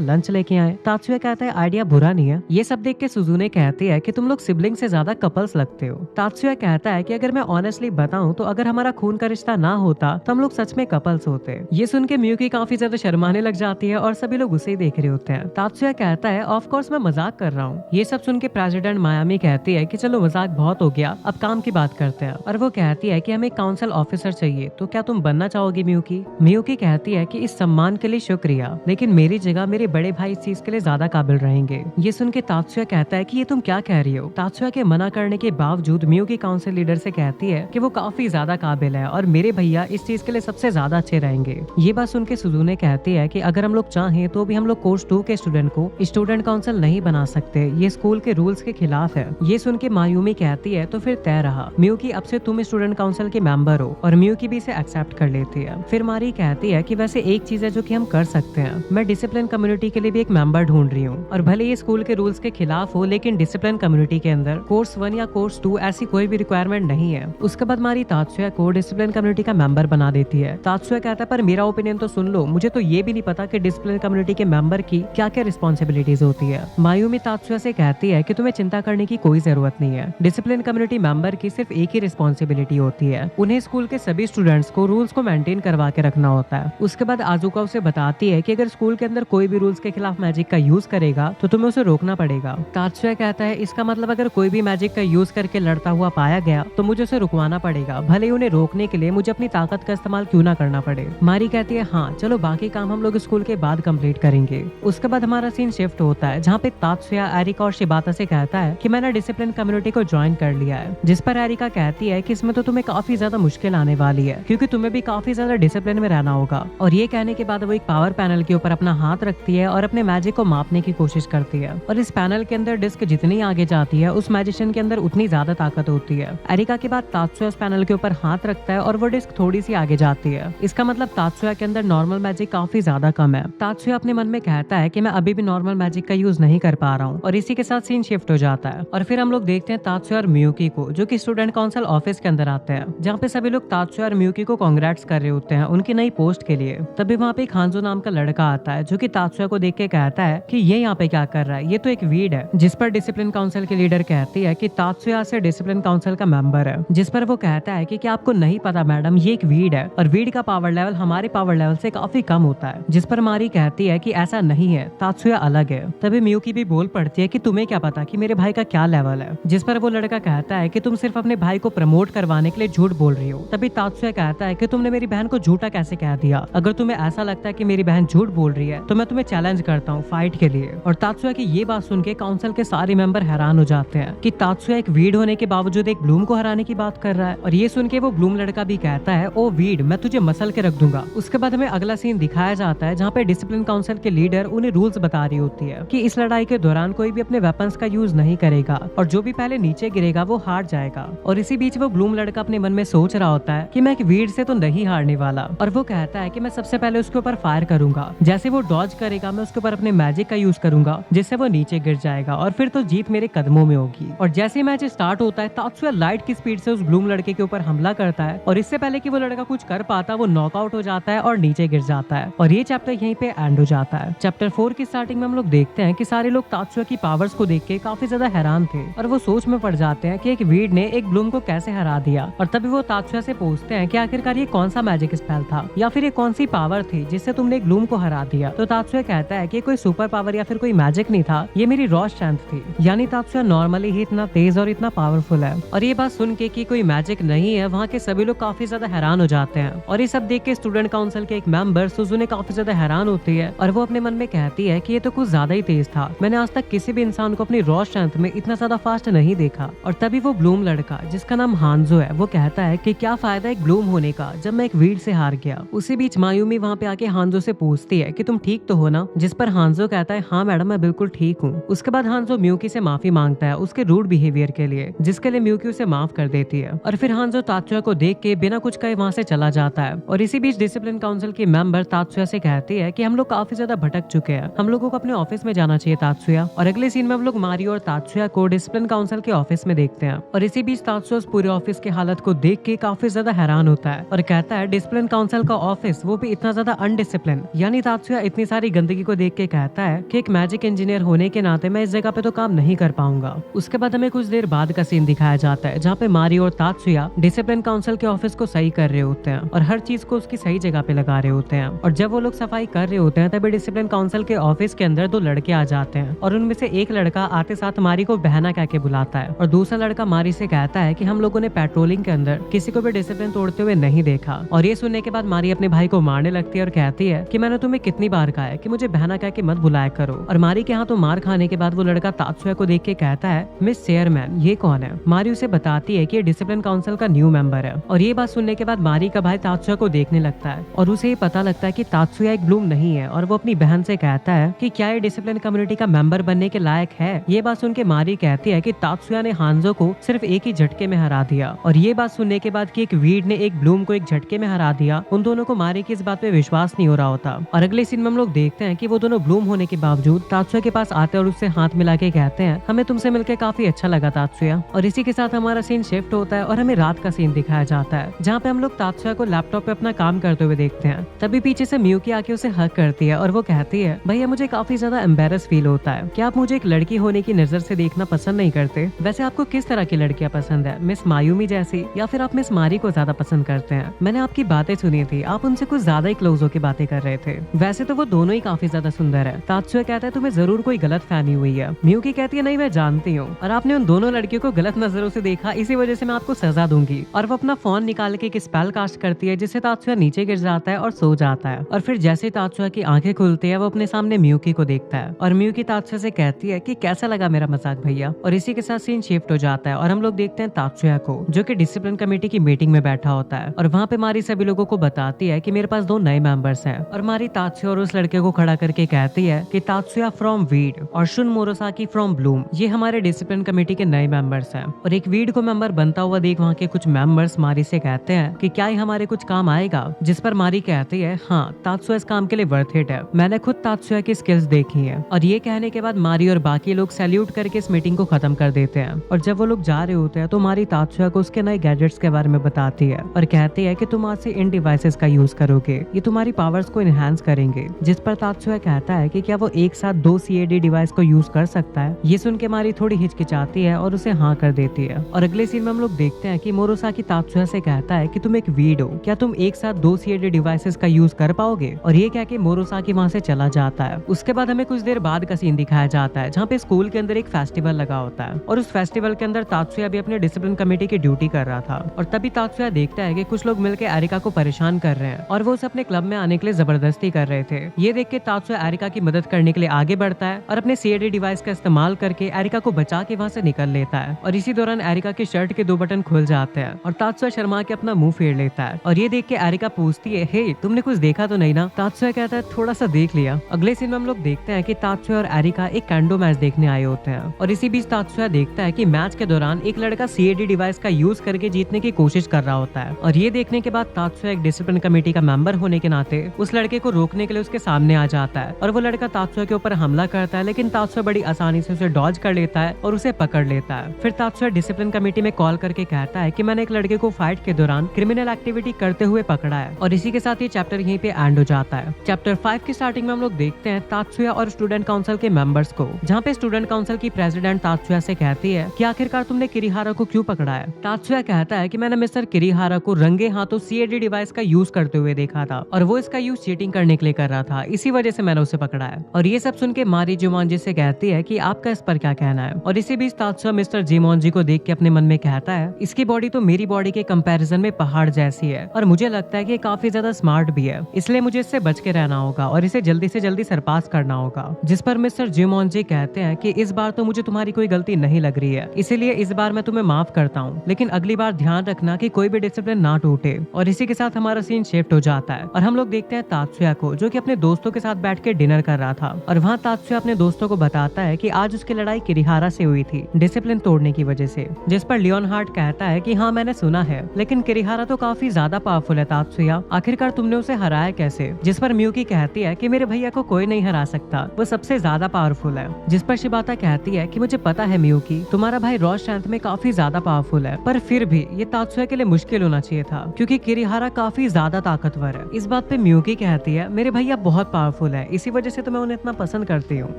लंच लेके आए। तात्सुया कहता है आइडिया बुरा नहीं है। ये सब देख के सुजुने कहती है कि तुम लोग सिबलिंग से ज्यादा कपल्स लगते हो। तात्सुया कहता है कि अगर मैं ऑनेस्टली बताऊं तो अगर हमारा खून का रिश्ता ना होता तो हम लोग सच में कपल्स होते। ये सुन के मियुकी काफी ज्यादा शर्माने लग जाती है और सभी लोग उसे ही देख रहे होते हैं। तात्सुया कहता है ऑफ कोर्स मैं मजाक कर रहा हूँ। ये सब सुन के प्रेसिडेंट मायामी कहती है कि चलो मजाक बहुत हो गया, अब काम की बात करते हैं। और वो कहती है कि हमें काउंसिल ऑफिसर चाहिए, तो क्या तुम बनना चाहोगी मियुकी? मियुकी कहती है कि इस सम्मान के लिए शुक्रिया, लेकिन मेरी जगह मेरे बड़े भाई इस चीज के लिए ज्यादा काबिल रहेंगे। ये सुन के तात्सुया कहता है कि ये तुम क्या कह रही हो? तात्सुया के मना करने के बावजूद मियुकी काउंसिल लीडर से कहती है कि वो काफी ज्यादा काबिल है और मेरे भैया इस चीज के लिए सबसे ज्यादा अच्छे रहेंगे। ये बात सुन के सुजुने कहती है कि अगर हम लोग चाहें तो भी हम लोग कोर्स 2 के स्टूडेंट को स्टूडेंट काउंसिल नहीं बना सकते, ये स्कूल के रूल्स के खिलाफ है। ये सुन के मायूमी कहती है तो फिर तय रहा, मियुकी अब से तुम स्टूडेंट काउंसिल के मेंबर हो। और मियुकी भी इसे एक्सेप्ट कर लेती है। फिर मारी कहती है कि वैसे एक चीज है जो कि हम कर सकते हैं, मैं डिसिप्लिन कम्युनिटी के लिए भी एक मेंबर ढूंढ रही हूँ और भले ये स्कूल के रूल्स के खिलाफ हो लेकिन डिसिप्लिन कम्युनिटी के अंदर कोर्स 1 या कोर्स 2 ऐसी कोई भी रिक्वायरमेंट नहीं है। उसके बाद मारी तात्सुया को डिसिप्लिन कम्युनिटी का मेंबर बना देती है। तात्सुया कहता है पर मेरा ओपिनियन तो सुन लो, मुझे तो ये भी नहीं पता कि डिसिप्लिन कम्युनिटी के मेंबर की क्या क्या रिस्पॉन्सिबिलिटीज होती है। मायूमी तात्सुया से कहती है कि तुम्हें चिंता करने की कोई जरूरत नहीं है, डिसिप्लिन कम्युनिटी मेंबर की सिर्फ एक ही रिस्पॉन्सिबिलिटी होती है, उन्हें स्कूल के सभी स्टूडेंट्स को रूल्स को मेंटेन करवा के रखना होता है। उसके बाद आजुका उसे बताती है कि अगर स्कूल के अंदर कोई भी रूल्स के खिलाफ मैजिक का यूज करेगा तो तुम्हें उसे रोकना पड़ेगा। तात्सुया कहता है इसका मतलब अगर कोई भी मैजिक का यूज करके लड़ता हुआ पाया गया तो मुझे उसे रुकवाना पड़ेगा, भले ही उन्हें रोकने के लिए मुझे अपनी ताकत का इस्तेमाल क्यों ना करना पड़े। मारी कहती है हाँ चलो बाकी काम हम लोग स्कूल के बाद कंप्लीट करेंगे। उसके बाद हमारा सीन शिफ्ट होता है जहाँ पे तात्सुया एरिका और शिबाता से कहता है कि मैंने डिसिप्लिन कम्युनिटी को ज्वाइन कर लिया है, जिस पर एरिका कहती है कि इसमें तो तुम्हें काफी ज्यादा मुश्किल आने वाली है क्योंकि तुम्हें भी काफी ज्यादा डिसिप्लिन में रहना होगा। और ये कहने के बाद वो एक पावर पैनल के ऊपर अपना हाथ रखती है और अपने मैजिक को मापने की कोशिश करती है और इस पैनल के अंदर डिस्क जितनी आगे जाती है उस मैजिशियन के अंदर उतनी ज्यादा ताकत होती है। एरिका के बाद तात्सुया उस पैनल के ऊपर हाथ रखता है और वो डिस्क थोड़ी सी आगे जाती है। इसका मतलब तात्सुया के अंदर नॉर्मल मैजिक काफी ज्यादा कम है। तात्सुया अपने मन में कहता है कि मैं अभी भी नॉर्मल मैजिक का यूज नहीं कर पा रहा हूँ और इसी के साथ सीन शिफ्ट हो जाता है। और फिर हम लोग देखते हैं तात्सुया और मियुकी को जो कि स्टूडेंट काउंसिल ऑफिस के अंदर आते हैं, जहाँ पे सभी लोग तात्सुया और मियुकी को कांग्रेट्स कर रहे होते हैं उनकी नई पोस्ट के लिए। तभी वहाँ पे एक हांजो नाम का लड़का आता है जो कि तात्सुया को देख के कहता है कि ये यहाँ पे क्या कर रहा है, ये तो एक वीड है। जिस पर डिसिप्लिन काउंसिल के लीडर कहती है कि तात्सुया से डिसिप्लिन काउंसिल का मेंबर है। जिस पर वो कहता है कि क्या आपको नहीं पता मैडम, ये एक वीड है और वीड का पावर लेवल हमारे पावर लेवल से काफी कम होता है। जिस पर मारी कहती है कि ऐसा नहीं है, तात्सुया अलग है। तभी मियुकी भी बोल पड़ती है कि तुम्हें क्या पता कि मेरे भाई का क्या लेवल है। जिस पर वो लड़का कहता है कि तुम सिर्फ अपने भाई को प्रमोट करवाने के लिए झूठ बोल रही हो। तभी तात्सुया कहता है कि तुमने मेरी बहन को झूठा कैसे कह दिया, अगर तुम्हें ऐसा लगता है कि मेरी बहन झूठ बोल रही है तो मैं तुम्हें चैलेंज करता हूँ फाइट के लिए। और तात्सुया की ये बात सुन के काउंसिल के सारे मेंबर हैरान हो जाते हैं कि तात्सुया एक वीड होने के बावजूद एक ब्लूम को हराने की बात कर रहा है। और ये सुन के वो ब्लूम लड़का भी कहता है ओ वीड, मैं तुझे मसल के रख दूंगा। उसके बाद हमें अगला सीन दिखाया जाता है जहाँ पे डिसिप्लिन काउंसिल के लीडर उन्हें रूल्स बता रही होती है कि इस लड़ाई के दौरान कोई भी अपने वेपन्स का यूज नहीं करेगा और जो भी पहले नीचे गिरेगा वो हार जाएगा। और इसी बीच वो ब्लूम लड़का अपने मन में सोच रहा होता है कि मैं एक वीड से तो नहीं हारने वाला, और वो कहता है कि मैं सबसे पहले उसके ऊपर फायर करूंगा, जैसे वो डॉज करेगा मैं उसके ऊपर अपने मैजिक का यूज करूंगा जिससे वो नीचे गिर जाएगा और फिर तो जीत मेरे कदमों में होगी। और जैसे मैच स्टार्ट होता है तात्सुया लाइट की स्पीड से उस ब्लूम लड़के के ऊपर हमला करता है और इससे पहले कि वो लड़का कुछ कर पाता वो नॉकआउट हो जाता है और नीचे गिर जाता है। और ये चैप्टर यहीं पे एंड हो जाता है। चैप्टर 4 की स्टार्टिंग में हम लोग देखते हैं कि सारे लोग तात्सुया की पावर्स को देख के काफी ज्यादा हैरान थे और वो सोच में पड़ जाते हैं कि एक वीड ने एक ब्लूम को कैसे हरा दिया। और तभी वो तात्सुया से पूछते हैं कि आखिरकार ये कौन सा मैजिक स्पेल था या फिर ये कौन सी पावर थी जिससे तुमने एक ब्लूम को हरा दिया। तो तात्सुया कहता है कि कोई सुपर पावर या फिर कोई मैजिक नहीं था, ये मेरी रॉ स्ट्रेंथ थी। यानी तात्सुया नॉर्मली ही इतना तेज और इतना पावरफुल है। और ये बात सुन के कि कोई मैजिक नहीं है, वहाँ के सभी लोग काफी ज्यादा हैरान हो जाते हैं। और ये सब देख के स्टूडेंट काउंसिल के एक मेंबर सुजुने काफी ज्यादा हैरान होती है और वो अपने मन में कहती है कि ये तो कुछ ज्यादा ही तेज था, मैंने आज तक किसी भी इंसान को अपनी रॉ स्ट्रेंथ में इतना ज्यादा फास्ट नहीं देखा। और तभी वो ब्लूम लड़का जिसका नाम हांजो है वो कहता है कि क्या फायदा एक ब्लूम होने का जब मैं एक वीड से हार गया। उसी बीच मायूमी वहाँ पे आके हांजो से पूछती है कि तुम ठीक तो हो ना, जिस पर हांजो कहता है हाँ मैडम मैं बिल्कुल ठीक हूँ। उसके बाद हांजो मियुकी से माफी मांगता है उसके रूड बिहेवियर के लिए, जिसके लिए मियुकी उसे माफ कर देती है। और फिर हांजो तात्सुया को देख के बिना कुछ कहे वहाँ से चला जाता है। और इसी बीच डिसिप्लिन काउंसिल की मेंबर तात्सुया से कहती है कि हम लोग काफी ज्यादा भटक चुके हैं, हम लोगों को अपने ऑफिस में जाना चाहिए तात्सुया। और अगले सीन में हम लोग मारियो और तात्सुया को डिसिप्लिन काउंसिल के ऑफिस में देखते हैं। और इसी बीच तात्सुया उस पूरे ऑफिस की हालत को देख के काफी ज्यादा हैरान होता है और कहता कहता है डिसिप्लिन काउंसिल का ऑफिस, वो भी इतना ज्यादा अनडिसिप्लिन। यानी तात्सुया इतनी सारी गंदगी को देख के कहता है कि एक मैजिक इंजीनियर होने के नाते मैं इस जगह पे तो काम नहीं कर पाऊंगा। उसके बाद हमें कुछ देर बाद का सीन दिखाया जाता है जहाँ पे मारी और तात्सुया डिसिप्लिन काउंसिल के ऑफिस को सही कर रहे होते हैं और हर चीज को उसकी सही जगह पे लगा रहे होते हैं। और जब वो लोग सफाई कर रहे होते हैं तभी डिसिप्लिन काउंसिल के ऑफिस के अंदर दो लड़के आ जाते हैं और उनमें से एक लड़का आते साथ मारी को बहना कह के बुलाता है और दूसरा लड़का मारी से कहता है कि हम लोगों ने पेट्रोलिंग के अंदर किसी को भी डिसिप्लिन तोड़ते हुए नहीं देखा। और ये सुनने के बाद मारी अपने भाई को मारने लगती है और कहती है कि मैंने तुम्हें कितनी बार कहा है कि मुझे बहना कह के मत बुलाया करो। और मारी के यहाँ तो मार खाने के बाद वो लड़का तात्सुया को देख के कहता है मिस चेयरमैन ये कौन है। मारी उसे बताती है कि ये डिसिप्लिन काउंसिल का न्यू मेंबर है। और ये बात सुनने के बाद मारी का भाई तात्सुया को देखने लगता है और उसे ये पता लगता है कि तात्सुया एक ब्लूम नहीं है। और वो अपनी बहन से कहता है कि क्या ये डिसिप्लिन कम्युनिटी का मेंबर बनने के लायक है। ये बात सुन के मारी कहती है कि तात्सुया ने हांजो को सिर्फ एक ही झटके में हरा दिया। और ये बात सुनने के बाद कि एक वीड ने एक ब्लूम को एक झटके में हरा दिया, उन दोनों को मारी की इस बात पे विश्वास नहीं हो रहा होता। और अगले सीन में हम लोग देखते हैं कि वो दोनों ब्लूम होने के बावजूद तात्सुया के पास आते हैं और उससे हाथ मिला के कहते हैं हमें तुमसे मिलकर काफी अच्छा लगा तात्सुया। और इसी के साथ हमारा सीन शिफ्ट होता है और हमें रात का सीन दिखाया जाता है जहाँ पे हम लोग तात्सुया को लैपटॉप पे अपना काम करते हुए देखते हैं। तभी पीछे से मियुकी आके उसे हक करती है और वो कहती है भैया मुझे काफी ज्यादा एम्बेरस फील होता है, क्या आप मुझे एक लड़की होने की नजर से देखना पसंद नहीं करते? वैसे आपको किस तरह की लड़कियां पसंद है, मिस मायूमी जैसी या फिर आप मिस मारी को ज्यादा पसंद करते हैं? मैंने आपकी बातें सुनी थी, आप उनसे कुछ ज्यादा ही क्लोज होकर बातें कर रहे थे। वैसे तो वो दोनों ही काफी ज्यादा सुंदर है। तात्सुया कहता है तुम्हें जरूर कोई गलत फहमी हुई है। मियुकी कहती है नहीं मैं जानती हूँ और आपने उन दोनों लड़कियों को गलत नजरों से देखा, इसी वजह से मैं आपको सजा दूंगी। और वो अपना फोन निकाल के एक स्पेल कास्ट करती है जिससे तात्सुया नीचे गिर जाता है और सो जाता है। और फिर जैसे तात्सुया की आंखें खुलती है वो अपने सामने मियुकी को देखता है और मियुकी तात्सुया से कहती है कि कैसा लगा मेरा मजाक भैया। और इसी के साथ सीन शिफ्ट हो जाता है और हम लोग देखते हैं तात्सुया को जो कि डिसिप्लिन कमेटी की मीटिंग में बैठा होता है। और वहाँ पे मारी सभी लोगों को बताती है कि मेरे पास दो नए मेंबर्स हैं। और मारी तात्सुया और उस लड़के को खड़ा करके कहती है कि तात्सुया फ्रॉम वीड और शुन मोरोसाकी फ्रॉम ब्लूम ये हमारे डिसिप्लिन कमेटी के नए मेंबर्स हैं। और एक वीड को मेंबर बनता हुआ देख वहाँ के कुछ मेंबर्स मारी से कहते हैं कि क्या ये हमारे कुछ काम आएगा, जिस पर मारी कहती है हाँ तात्सुया इस काम के लिए वर्थ इट है, मैंने खुद तात्सुया की स्किल्स देखी हैं। और ये कहने के बाद मारी और बाकी लोग सैल्यूट करके इस मीटिंग को खत्म कर देते हैं। और जब वो लोग जा रहे होते हैं तो मारी तात्सुया को उसके नए गैजेट्स के बारे में बताती है और कहती है कि तुम आज से इन डिवाइसेस का यूज करोगे, ये तुम्हारी पावर्स को एनहांस करेंगे। जिस पर तात्सुया कहता है कि क्या वो एक साथ दो CAD डिवाइस को यूज कर सकता है। ये सुन के मारी थोड़ी हिचकिचाती है और उसे हाँ कर देती है। और अगले सीन में हम लोग देखते हैं कि मोरोसाकी तात्सुया से कहता है कि तुम एक वीड हो, क्या तुम एक साथ दो CAD डिवाइसेस का यूज कर पाओगे? और ये कह के मोरोसाकी वहाँ से चला जाता है। उसके बाद हमें कुछ देर बाद का सीन दिखाया जाता है जहाँ पे स्कूल के अंदर एक फेस्टिवल लगा होता है और उस फेस्टिवल के अंदर तात्सुया भी अपने डिसिप्लिन कमेटी की ड्यूटी कर रहा था। और तभी तात्सुया देखता है कि कुछ लोग मिलकर एरिका को परेशान कर रहे हैं और वो उसे अपने क्लब में आने के लिए जबरदस्ती कर रहे थे। ये देख के तात्सुया एरिका की मदद करने के लिए आगे बढ़ता है और अपने CAD डिवाइस का इस्तेमाल करके एरिका को बचा के वहाँ से निकल लेता है। और इसी दौरान एरिका के शर्ट के 2 बटन खुल जाते हैं और तात्सुया शर्मा के अपना मुंह फेर लेता है। और ये देख के एरिका पूछती है हे तुमने कुछ देखा तो नहीं ना? तात्सुया कहता है थोड़ा सा देख लिया। अगले सीन में हम लोग देखते हैं कि तात्सुया और एरिका एक कैंडो मैच देखने आए होते हैं और इसी बीच तात्सुया देखता है कि मैच के दौरान एक लड़का CAD डिवाइस का यूज करके जीतने की कोशिश कर रहा होता है। और ये देखने के बाद तात्सुया एक डिसिप्लिन कमेटी का मेंबर होने के नाते उस लड़के को रोकने के लिए उसके सामने आ जाता है और वो लड़का तात्सुया के ऊपर हमला करता है, लेकिन तात्सुया बड़ी आसानी से उसे डॉज कर लेता है और उसे पकड़ लेता है। फिर तात्सुया डिसिप्लिन कमेटी में कॉल करके कहता है कि मैंने एक लड़के को फाइट के दौरान क्रिमिनल एक्टिविटी करते हुए पकड़ा है। और इसी के साथ ये चैप्टर यहीं पे एंड हो जाता है। चैप्टर 5 की स्टार्टिंग में हम लोग देखते हैं तात्सुया और स्टूडेंट काउंसिल के मेंबर्स को, जहाँ पे स्टूडेंट काउंसिल की प्रेसिडेंट तात्सुया से कहती है कि आखिरकार तुमने किरिहारा को क्यों पकड़ा है? तात्सुया कहता है कि मैंने मिस्टर किरिहारा को रंगे हाथों CAD डिवाइस का यूज करते हुए देखा था और वो इसका यूज चीटिंग करने के लिए कर रहा था, इसी वजह से मैंने उसे पकड़ा है। और ये सब सुन के मारी जुमोंजी से कहती है कि आपका इस पर क्या कहना है? और इसी बीच तात्सुया मिस्टर जिमोंजी को देख के अपने मन में कहता है इसकी बॉडी तो मेरी बॉडी के कंपैरिजन में पहाड़ जैसी है और मुझे लगता है कि काफी ज्यादा स्मार्ट भी है, इसलिए मुझे इससे बच के रहना होगा और इसे जल्दी से जल्दी सरपास करना होगा। जिस पर मिस्टर जिमोंजी कहते हैं कि इस बार तो मुझे तुम्हारी कोई गलती नहीं लग रही है, इसीलिए इस बार मैं तुम्हें माफ करता हूँ, लेकिन अगली बार ध्यान रखना कि कोई भी डिसिप्लिन ना टूटे। और इसी के साथ हमारा सीन शिफ्ट हो जाता है और हम लोग देखते हैं तात्सुया को जो कि अपने दोस्तों के साथ बैठ के डिनर कर रहा था। और वहाँ तात्सुया अपने दोस्तों को बताता है कि आज उसकी लड़ाई किरिहारा से हुई थी डिसिप्लिन तोड़ने की वजह से। जिस पर लियोनहार्ड कहता है कि हाँ मैंने सुना है, लेकिन किरिहारा तो काफी ज्यादा पावरफुल है तात्सुया, आखिरकार तुमने उसे हराया कैसे? जिस पर मियुकी कहती है कि मेरे भैया को कोई नहीं हरा सकता, वो सबसे ज्यादा पावरफुल है। जिस पर शिबाता कहती है कि मुझे पता है मियुकी, तुम्हारा भाई रॉ स्ट्रेंथ में काफी ज्यादा पावरफुल है, पर फिर भी ये तात्सुया के लिए मुश्किल होना चाहिए था, क्योंकि क्योंकि किरिहारा काफी ज्यादा ताकतवर है। इस बात पे मियुकी कहती है मेरे भैया बहुत पावरफुल है, इसी वजह से तो मैं उन्हें इतना पसंद करती हूँ।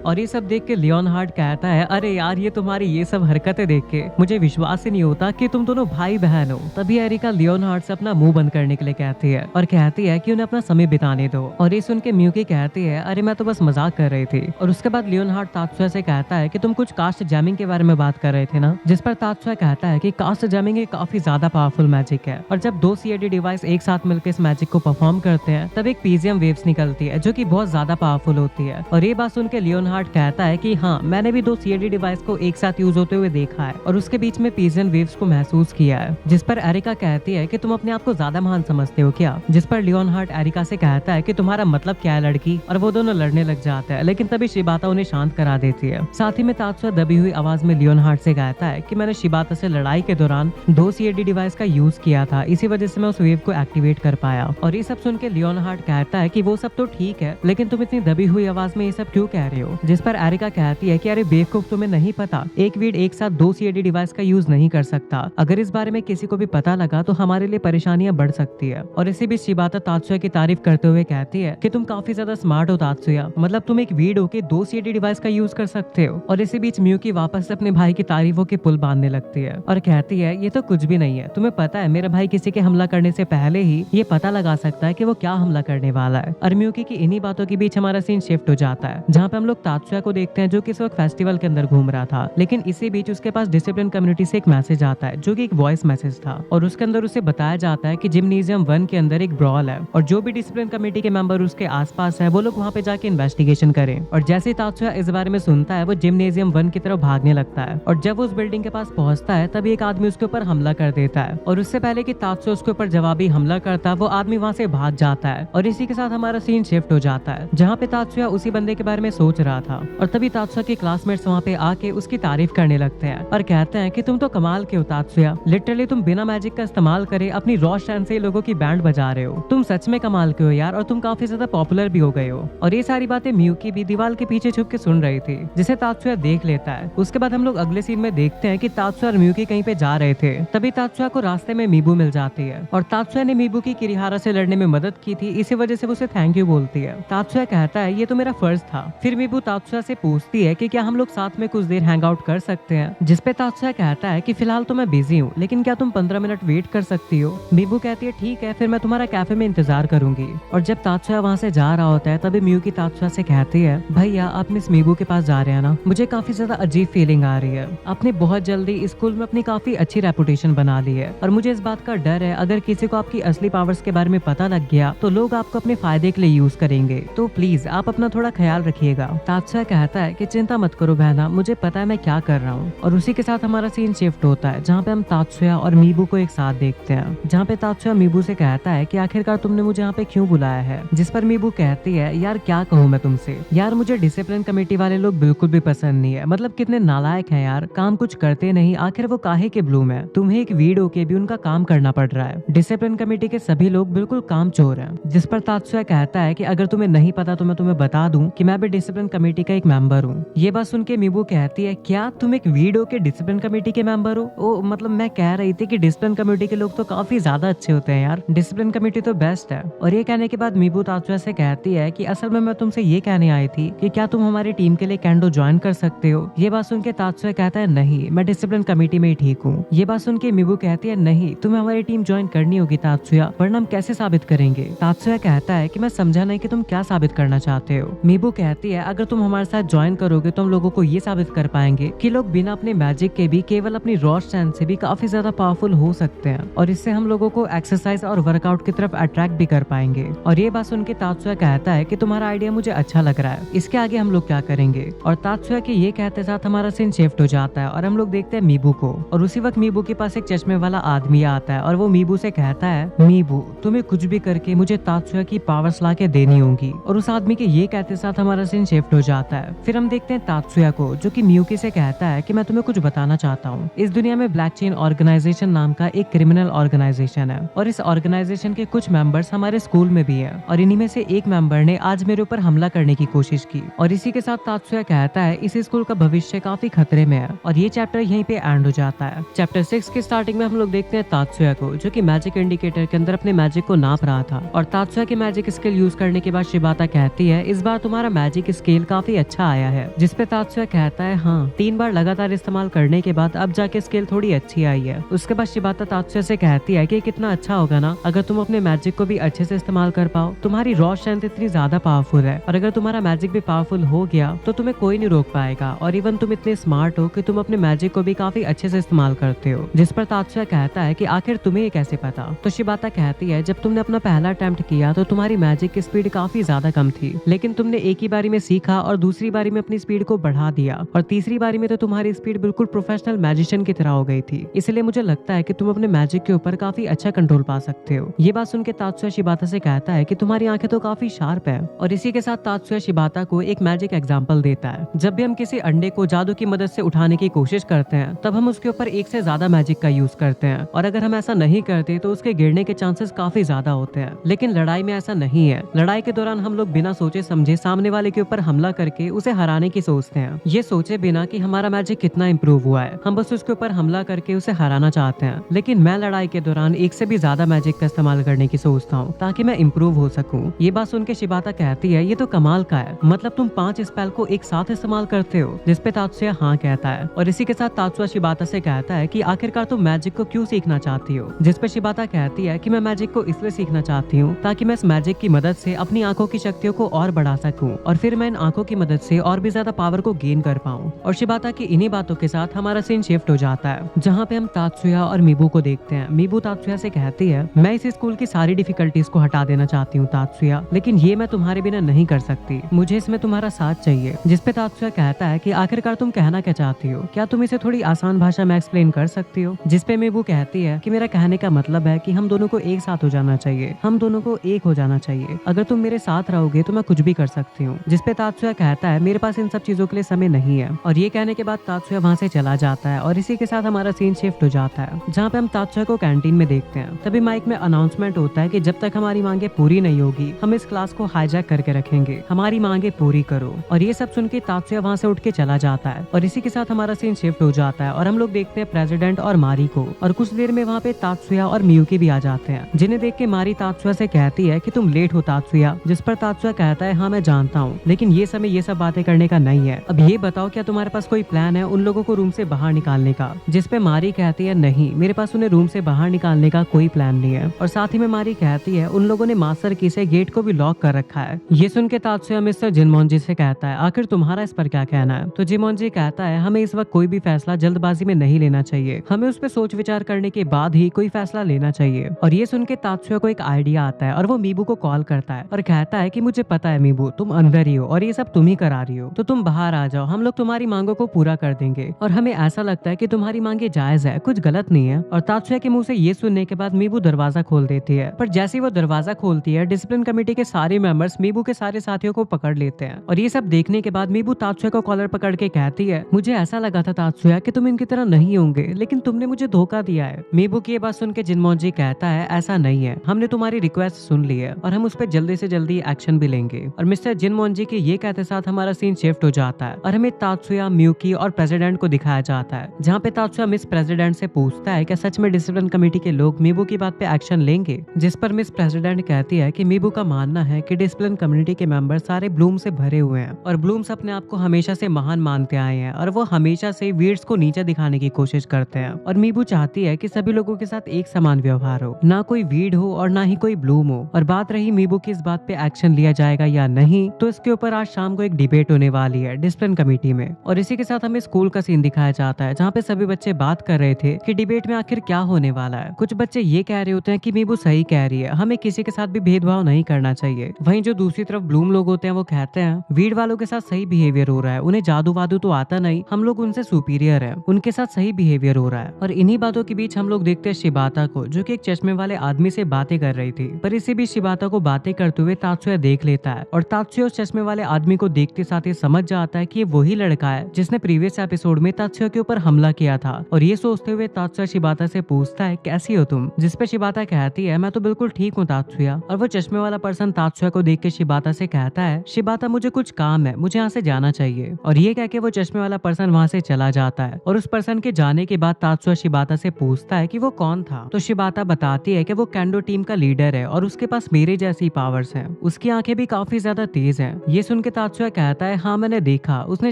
और ये सब देख के लियोनहार्ड कहता है अरे यार ये तुम्हारी ये सब हरकतें देख के मुझे विश्वास ही नहीं होता कि तुम दोनों भाई बहन हो। तभी एरिका लियोनहार्ड से अपना मुंह बंद करने के लिए कहती है और कहती है कि उन्हें अपना समय बिताने दो। और ये सुन के मियुकी कहती है अरे मैं तो बस मजाक कर रही थी। और उसके बाद लियोनहार्ड तात्सुया से कहता है कि तुम कुछ कास्ट जैमिंग के बारे में बात कर रहे थे ना, जिस पर तात्सुया कहता है कि कास्ट जैमिंग एक काफी ज्यादा पावरफुल मैजिक है और जब 2 सीएडी डिवाइस एक साथ मिलकर इस मैजिक को परफॉर्म करते हैं तब एक पीजीएम वेव्स निकलती है जो कि बहुत ज्यादा पावरफुल होती है। और ये बात सुन के लियोनहार्ड कहता है कि हाँ मैंने भी 2 सीएडी डिवाइस को एक साथ यूज होते हुए देखा है और उसके बीच में पीजीएम वेव्स को महसूस किया है। जिस पर एरिका कहती है कि तुम अपने आप को ज्यादा महान समझते हो क्या, जिस पर लियोनहार्ड एरिका से कहता है कि तुम्हारा मतलब क्या है लड़की, और वो दोनों लड़ने लग जाते हैं। लेकिन तभी शिबाता उन्हें शांत करा देती है। साथ ही में तात्सुया दबी हुई आवाज में लियोनहार्ड से कहता है कि मैंने शिबाता से लड़ाई के दौरान 2 सीएडी डिवाइस का यूज किया था, इसी वजह से मैं उस वेव को एक्टिवेट कर पाया। और ये सब सुन के लियोनहार्ड कहता है कि वो सब तो ठीक है लेकिन तुम इतनी दबी हुई आवाज में ये सब क्यों कह रहे हो। जिस पर एरिका कहती है कि अरे बेवकूफ तुम्हें नहीं पता, एक वीड एक साथ 2 सीएडी डिवाइस का यूज नहीं कर सकता। अगर इस बारे में किसी को भी पता लगा तो हमारे लिए परेशानियां बढ़ सकती है। और इसी बीच शिबाता तात्सुया की तारीफ करते हुए कहती है कि तुम काफी ज्यादा स्मार्ट हो तात्सुया, मतलब तुम एक वीड होके 2 सीएडी डिवाइस का यूज कर सकते हो। और इसी बीच मियुकी वापस से अपने भाई की तारीफों के पुल बांधने लगती है और कहती है ये तो कुछ भी नहीं है, तुम्हें पता है मेरा भाई किसी के हमला करने से पहले ही ये पता लगा सकता है कि वो क्या हमला करने वाला है। और मियुकी की इन्हीं बातों के बीच हमारा सीन शिफ्ट हो जाता है जहाँ पे हम लोग तात्सुया को देखते हैं जो कि इस वक्त फेस्टिवल के अंदर घूम रहा था। लेकिन इसी बीच उसके पास डिसिप्लिन कम्युनिटी से एक मैसेज आता है जो कि एक वॉइस मैसेज था और उसके अंदर उसे बताया जाता है कि जिम्नेजियम 1 के अंदर एक ब्रॉल है और जो भी डिसिप्लिन कमेटी के मेंबर उसके आसपास है वो लोग वहाँ पे जाके इन्वेस्टिगेशन करें। और जैसे ही तात्सुया इस बारे में सुनता है वो जिम्नेजियम 1 की तरफ भागने लगता है और जब वो उस बिल्डिंग के पास पहुंचता है तभी एक आदमी उसके ऊपर हमला कर देता है और उससे पहले कि तात्सुया उसके ऊपर जवाबी हमला करता है वो आदमी वहाँ से भाग जाता है। और इसी के साथ हमारा सीन शिफ्ट हो जाता है जहाँ पे तात्सुया उसी बंदे के बारे में सोच रहा था और तभी तात्सुया के क्लासमेट्स वहाँ पे आके उसकी तारीफ करने लगते हैं और कहते हैं कि तुम तो कमाल के हो तात्सुया, लिटरली तुम बिना मैजिक का इस्तेमाल करे अपनी रॉ स्टैंड से लोगों की बैंड बजा रहे हो, तुम सच में कमाल के हो यार और तुम काफी ज्यादा पॉपुलर भी हो गए हो। और ये सारी बातें मियुकी भी दीवार के पीछे छुप के सुन रही थी जिसे तात्सुया देख लेता है। उसके बाद हम लोग अगले सीन में देखते हैं कि तात्सुया और मियुकी कहीं पे जा रहे थे, तभी तात्सुया को रास्ते में मीबू मिल जाती है और तात्सुया ने मीबू की किरिहारा से लड़ने में मदद की थी, इसी वजह से वो उसे थैंक यू बोलती है। तात्सुया कहता है ये तो मेरा फर्ज था। फिर मीबू तात्सुया से पूछती है कि क्या हम लोग साथ में कुछ देर हैंग आउट कर सकते हैं, जिस पे तात्सुया कहता है कि फिलहाल तो मैं बिजी हूँ लेकिन क्या तुम 15 मिनट वेट कर सकती हो। मीबू कहती है ठीक है फिर मैं तुम्हारा कैफे में इंतजार करूंगी। और जब तात्सुया वहाँ से जा रहा होता है तभी मियुकी तात्सुया से कहती है भैया आप मिस मीबू के पास जा रहे हैं ना, मुझे काफी ज्यादा अजीब फीलिंग आ रही है। आपने बहुत जल्दी स्कूल में अपनी काफी अच्छी रेपुटेशन बना ली है और मुझे इस बात का डर है अगर किसी को आपकी असली पावर्स के बारे में पता लग गया तो लोग आपको अपने फायदे के लिए यूज करेंगे, तो प्लीज आप अपना थोड़ा ख्याल रखिएगा। तात्सुया कहता है कि चिंता मत करो बहना, मुझे पता है मैं क्या कर रहा हूँ। और उसी के साथ हमारा सीन शिफ्ट होता है जहाँ पे हम तात्सुया और मीबू को एक साथ देखते हैं, जहाँ पे तात्सुया मीबू से कहता है कि आखिरकार तुमने मुझे यहाँ पे क्यों बुलाया है। जिस पर मीबू कहती है यार क्या कहूँ मैं तुमसे, यार मुझे डिसिप्लिन कमेटी वाले लोग बिल्कुल भी पसंद नहीं है, मतलब कितने नालायक हैं यार, काम कुछ करते नहीं, आखिर वो काहे के ब्लूम है, तुम्हें एक वीड होके भी उनका काम करना पड़ रहा है। डिसिप्लिन कमेटी के सभी लोग बिल्कुल काम चोर हैं। जिस पर तात्सुया कहता है कि अगर तुम्हें नहीं पता तो मैं तुम्हें बता दूं कि मैं भी डिसिप्लिन कमेटी का एक मेंबर हूँ। ये बात सुन के मीबू कहती है क्या तुम एक वीड होके डिसिप्लिन कमेटी के मेंबर हो। ओ मतलब मैं कह रही थी कि डिसिप्लिन कमेटी के लोग तो काफी ज्यादा अच्छे होते हैं यार, डिसिप्लिन कमेटी तो बेस्ट है। और ये कहने के बाद मीबू तात्सुया से कहती है कि असल में मैं तुमसे ये कहने आई थी कि क्या तुम हमारी टीम के लिए कैंडो ज्वाइन कर सकते हो। ये बात सुन के तात्सुया कहता है नहीं मैं डिसिप्लिन कमेटी में ही ठीक हूँ। ये बात सुन के मीबू कहती है नहीं तुम्हें हमारी टीम ज्वाइन करनी होगी तात्सुया, वरना हम कैसे साबित करेंगे। तात्सुया कहता है कि मैं समझा नहीं कि तुम क्या साबित करना चाहते हो। मीबू कहती है अगर तुम हमारे साथ ज्वाइन करोगे तो हम लोगों को ये साबित कर पाएंगे कि लोग बिना अपने मैजिक के भी केवल अपनी रॉ स्ट्रेंथ से भी काफी ज्यादा पावरफुल हो सकते हैं और इससे हम लोगों को एक्सरसाइज और वर्कआउट की तरफ अट्रैक्ट भी कर पाएंगे। और ये बात सुन के तात्सुया कहता है कि तुम्हारा आइडिया मुझे अच्छा लग रहा है, इसके आगे हम लोग क्या करेंगे। और तात्सुया के ये कहते साथ हमारा सीन शिफ्ट हो जाता है और हम लोग देखते हैं मीबू को। और उसी वक्त मीबू के पास एक चश्मे वाला आदमी आता है और वो मीबू से कहता है मीबू तुम्हें कुछ भी करके मुझे तात्सुया की पावर्स ला के देनी होगी। और उस आदमी के ये कहते साथ हमारा सीन शिफ्ट हो जाता है। फिर हम देखते हैं तात्सुया को जो कि मियुकी से कहता है कि मैं तुम्हें कुछ बताना चाहता हूँ। इस दुनिया में ब्लैक चेन ऑर्गेनाइजेशन नाम का एक क्रिमिनल ऑर्गेनाइजेशन है और इस ऑर्गेनाइजेशन के कुछ मेंबर्स हमारे स्कूल में भी है और इन्हीं में से एक मेंबर ने आज मेरे ऊपर हमला करने की कोशिश की। और इसी के साथ तात्सुया कहता है इस स्कूल का भविष्य काफी खतरे में है। और ये चैप्टर यहीं पे एंड हो जाता है। चैप्टर 6 के स्टार्टिंग में हम लोग देखते हैं तात्सुया को जो कि मैजिक मैजिक इंडिकेटर के अंदर अपने मैजिक को नाप रहा था और तात्सुया की मैजिक स्किल यूज करने के बाद शिबाता कहती है इस बार तुम्हारा मैजिक स्किल काफी अच्छा आया है, जिसपे तात्सुया कहता है हाँ 3 बार लगातार इस्तेमाल करने के बाद अब जाके स्किल थोड़ी अच्छी आई है। उसके बाद शिबाता तात्सुया से कहती है कि कितना अच्छा होगा ना अगर तुम अपने मैजिक को भी अच्छे से इस्तेमाल कर पाओ। तुम्हारी रॉ स्ट्रेंथ इतनी ज्यादा पावरफुल है और अगर तुम्हारा मैजिक भी पावरफुल हो गया तो तुम्हें कोई नहीं रोक पाएगा और इवन तुम इतने स्मार्ट हो कि तुम अपने मैजिक को भी काफी अच्छे से इस्तेमाल करते हो। जिस पर तात्सुया कहता है कि आखिर तुम्हें ये कैसे पता। तो शिबाता कहती है जब तुमने अपना पहला अटेम्प्ट किया तो तुम्हारी मैजिक की स्पीड काफी ज्यादा कम थी, लेकिन तुमने एक ही बारी में सीखा और दूसरी बारी में अपनी स्पीड को बढ़ा दिया और तीसरी बारी में तो तुम्हारी स्पीड बिल्कुल प्रोफेशनल मैजिशियन की तरह हो गई थी। इसलिए मुझे लगता है कि तुम अपने मैजिक के ऊपर काफी अच्छा कंट्रोल पा सकते हो। ये बात सुनकर तात्सुया शिबाता से कहता है कि तुम्हारी आंखें तो काफी शार्प है और इसी के साथ तात्सुया शिबाता को एक मैजिक एग्जांपल देता है। जब भी हम किसी अंडे को जादू की मदद से उठाने की कोशिश करते हैं तब हम उसके ऊपर एक से ज्यादा मैजिक का यूज करते हैं और अगर हम ऐसा नहीं करते तो उसके गिरने के चांसेस काफी ज्यादा होते हैं। लेकिन लड़ाई में ऐसा नहीं है। लड़ाई के दौरान हम लोग बिना सोचे समझे सामने वाले के ऊपर हमला करके उसे हराने की सोचते हैं, ये सोचे बिना कि हमारा मैजिक कितना इंप्रूव हुआ है। हम बस उसके ऊपर हमला करके उसे हराना चाहते हैं। लेकिन मैं लड़ाई के दौरान एक से भी ज्यादा मैजिक का इस्तेमाल करने की सोचता हूँ ताकि मैं इम्प्रूव हो सकूं। ये बात सुन के शिबाता कहती है ये तो कमाल का है, मतलब तुम 5 स्पेल को एक साथ इस्तेमाल करते हो। जिस पे तात्सुया हाँ कहता है और इसी के साथ तात्सुया शिबाता से कहता है कि आखिरकार तुम मैजिक को क्यों सीखना चाहती हो। जिस पे शिबाता कहती है कि मैं मैजिक को इसलिए सीखना चाहती हूँ ताकि मैं इस मैजिक की मदद से अपनी आंखों की शक्तियों को और बढ़ा सकूं और फिर मैं इन आंखों की मदद से और भी ज्यादा पावर को गेन कर पाऊं। और शिबाता की इन्हीं बातों के साथ हमारा सीन शिफ्ट हो जाता है जहाँ पे हम तात्सुया और मीबू को देखते हैं। मीबू तात्सुया से कहती है मैं इस स्कूल की सारी डिफिकल्टीज को हटा देना चाहती हूँ तात्सुया, लेकिन ये मैं तुम्हारे बिना नहीं कर सकती, मुझे इसमें तुम्हारा साथ चाहिए। जिस पे तात्सुया कहता है कि आखिरकार तुम कहना क्या चाहती हो, क्या तुम इसे थोड़ी आसान भाषा में एक्सप्लेन कर सकती हो। जिस पे मीबू कहती है कि मेरा कहने का मतलब है कि हम दोनों को एक साथ हो जाना चाहिए, हम दोनों को एक हो जाना चाहिए, अगर तुम मेरे साथ रहोगे तो मैं कुछ भी कर सकती हूँ। जिस पे तात्सुया कहता है मेरे पास इन सब चीजों के लिए समय नहीं है और ये कहने के बाद तात्सुया वहाँ से चला जाता है और इसी के साथ हमारा सीन शिफ्ट हो जाता है जहाँ पे हम तात्सुया को कैंटीन में देखते हैं। तभी माइक में अनाउंसमेंट होता है कि जब तक हमारी मांगे पूरी नहीं होगी हम इस क्लास को हाईजैक करके रखेंगे, हमारी मांगे पूरी करो। और ये सब सुन के तात्सुया वहाँ से उठ के चला जाता है और इसी के साथ हमारा सीन शिफ्ट हो जाता है और हम लोग देखते हैं प्रेसिडेंट और मारी को और कुछ देर में वहाँ पे तात्सुया और मियुकी भी आ जाते हैं, जिन्हें देख के मारी तात्सुया से कहती है कि तुम लेट हो तात्सुया। जिस पर तात्सुया कहता है हाँ मैं जानता हूँ, लेकिन ये समय ये सब बातें करने का नहीं है। अब ये बताओ क्या तुम्हारे पास कोई प्लान है उन लोगों को रूम से बाहर निकालने का। जिस पे मारी कहती है नहीं, मेरे पास उन्हें रूम से बाहर निकालने का कोई प्लान नहीं है। और साथ ही में मारी कहती है उन लोगों ने मास्टर की से गेट को भी लॉक कर रखा है। ये सुन के तात्सुया मिस्टर जिनमोनजी से कहता है आखिर तुम्हारा इस पर क्या कहना है। तो जिनमोनजी कहता है हमें इस वक्त कोई भी फैसला जल्दबाजी में नहीं लेना चाहिए, हमें उस पर सोच विचार करने के बाद ही कोई फैसला लेना चाहिए। और ये सुन के तात्सुया को एक आइडिया आता है और वो मीबू को कॉल करता है और कहता है कि मुझे पता है मीबू तुम अंदर ही हो और ये सब तुम ही करा रही हो, तो तुम बाहर आ जाओ, हम लोग तुम्हारी मांगों को पूरा कर देंगे और हमें ऐसा लगता है कि तुम्हारी मांगे जायज है, कुछ गलत नहीं है। और तात्सुया के मुंह से ये सुनने के बाद मीबू दरवाजा खोल देती है, पर जैसे वो दरवाजा खोलती है डिसिप्लिन कमेटी के सारे मेंबर्स मीबू के सारे साथियों को पकड़ लेते हैं। और ये सब देखने के बाद मीबू तात्सुया को कॉलर पकड़ के कहती है मुझे ऐसा लगा था तात्सुया कि तुम इनकी तरह नहीं होंगे, लेकिन तुमने मुझे धोखा दिया है। मीबू की ये बात सुन के जिनमोनजी कहता है ऐसा नहीं है, हमने तुम्हारी रिक्वेस्ट सुन ली है और हम उस पर जल्दी से जल्दी एक्शन भी लेंगे। और मिस्टर जिनमोनजी के ये कहते साथ हमारा सीन शिफ्ट हो जाता है और हमें तात्सुया, मियुकी और प्रेसिडेंट को दिखाया जाता है, जहाँ पे तात्सुया मिस प्रेसिडेंट से पूछता है क्या सच में डिसिप्लिन कमेटी के लोग मीबू की बात पे एक्शन लेंगे। जिस पर मिस प्रेसिडेंट कहती है कि मीबू का मानना है कि डिसिप्लिन कम्युनिटी के मेंबर सारे ब्लूम से भरे हुए हैं और ब्लूम्स अपने आप को हमेशा से महान मानते आए हैं और वो हमेशा से वीड्स को नीचे दिखाने की कोशिश करते हैं। और मीबू चाहती है कि सभी लोगों के साथ एक समान व्यवहार हो, ना कोई वीड हो और ना ही कोई ब्लूम हो। और बात रही मीबू की इस बात पे एक्शन लिया जाएगा या नहीं, तो इसके ऊपर आज शाम को एक डिबेट होने वाली है डिसिप्लिन कमेटी में। और इसी के साथ हमें स्कूल का सीन दिखाया जाता है जहाँ पे सभी बच्चे बात कर रहे थे कि डिबेट में आखिर क्या होने वाला है। कुछ बच्चे ये कह रहे होते हैं कि मीबू सही कह रही है, हमें किसी के साथ भी भेदभाव नहीं करना चाहिए। वहीं जो दूसरी तरफ ब्लूम लोग होते हैं वो कहते हैं वीड वालों के साथ सही बिहेवियर हो रहा है, उन्हें जादू वादू तो आता नहीं, हम लोग उनसे सुपीरियर है, उनके साथ सही बिहेवियर हो रहा है। और इन्हीं बातों के बीच हम लोग देखते हैं शिबाता को, जो कि एक चश्मे वाले आदमी से बातें कर रही थी। पर इसी बीच शिबाता को बातें करते हुए तात्सुया देख लेता है और तात्सुया उस चश्मे वाले आदमी को देखते साथ ही समझ जाता है कि ये वही लड़का है जिसने प्रीवियस एपिसोड में तात्सुया के ऊपर हमला किया था। और ये सोचते हुए तात्सुया शिबाता से पूछता है कैसी हो तुम। जिस पे शिबाता कहती है मैं तो बिल्कुल ठीक हूँ तात्सुया। और वो चश्मे वाला पर्सन तात्सुया को देख के शिबाता से कहता है शिबाता मुझे कुछ काम है, मुझे यहाँ से जाना चाहिए। और ये कह के वो चश्मे वाला पर्सन वहाँ से चला जाता है। और उस पर्सन के जाने के बाद तात्सुया शिबाता से पूछता है कि वो कौन था। तो शिबाता बताती है कि वो कैंडो टीम का लीडर है और उसके पास मेरे जैसी पावर्स हैं। उसकी आंखें भी काफी ज्यादा तेज हैं। ये सुन के तात्सुया कहता है, हाँ मैंने देखा, उसने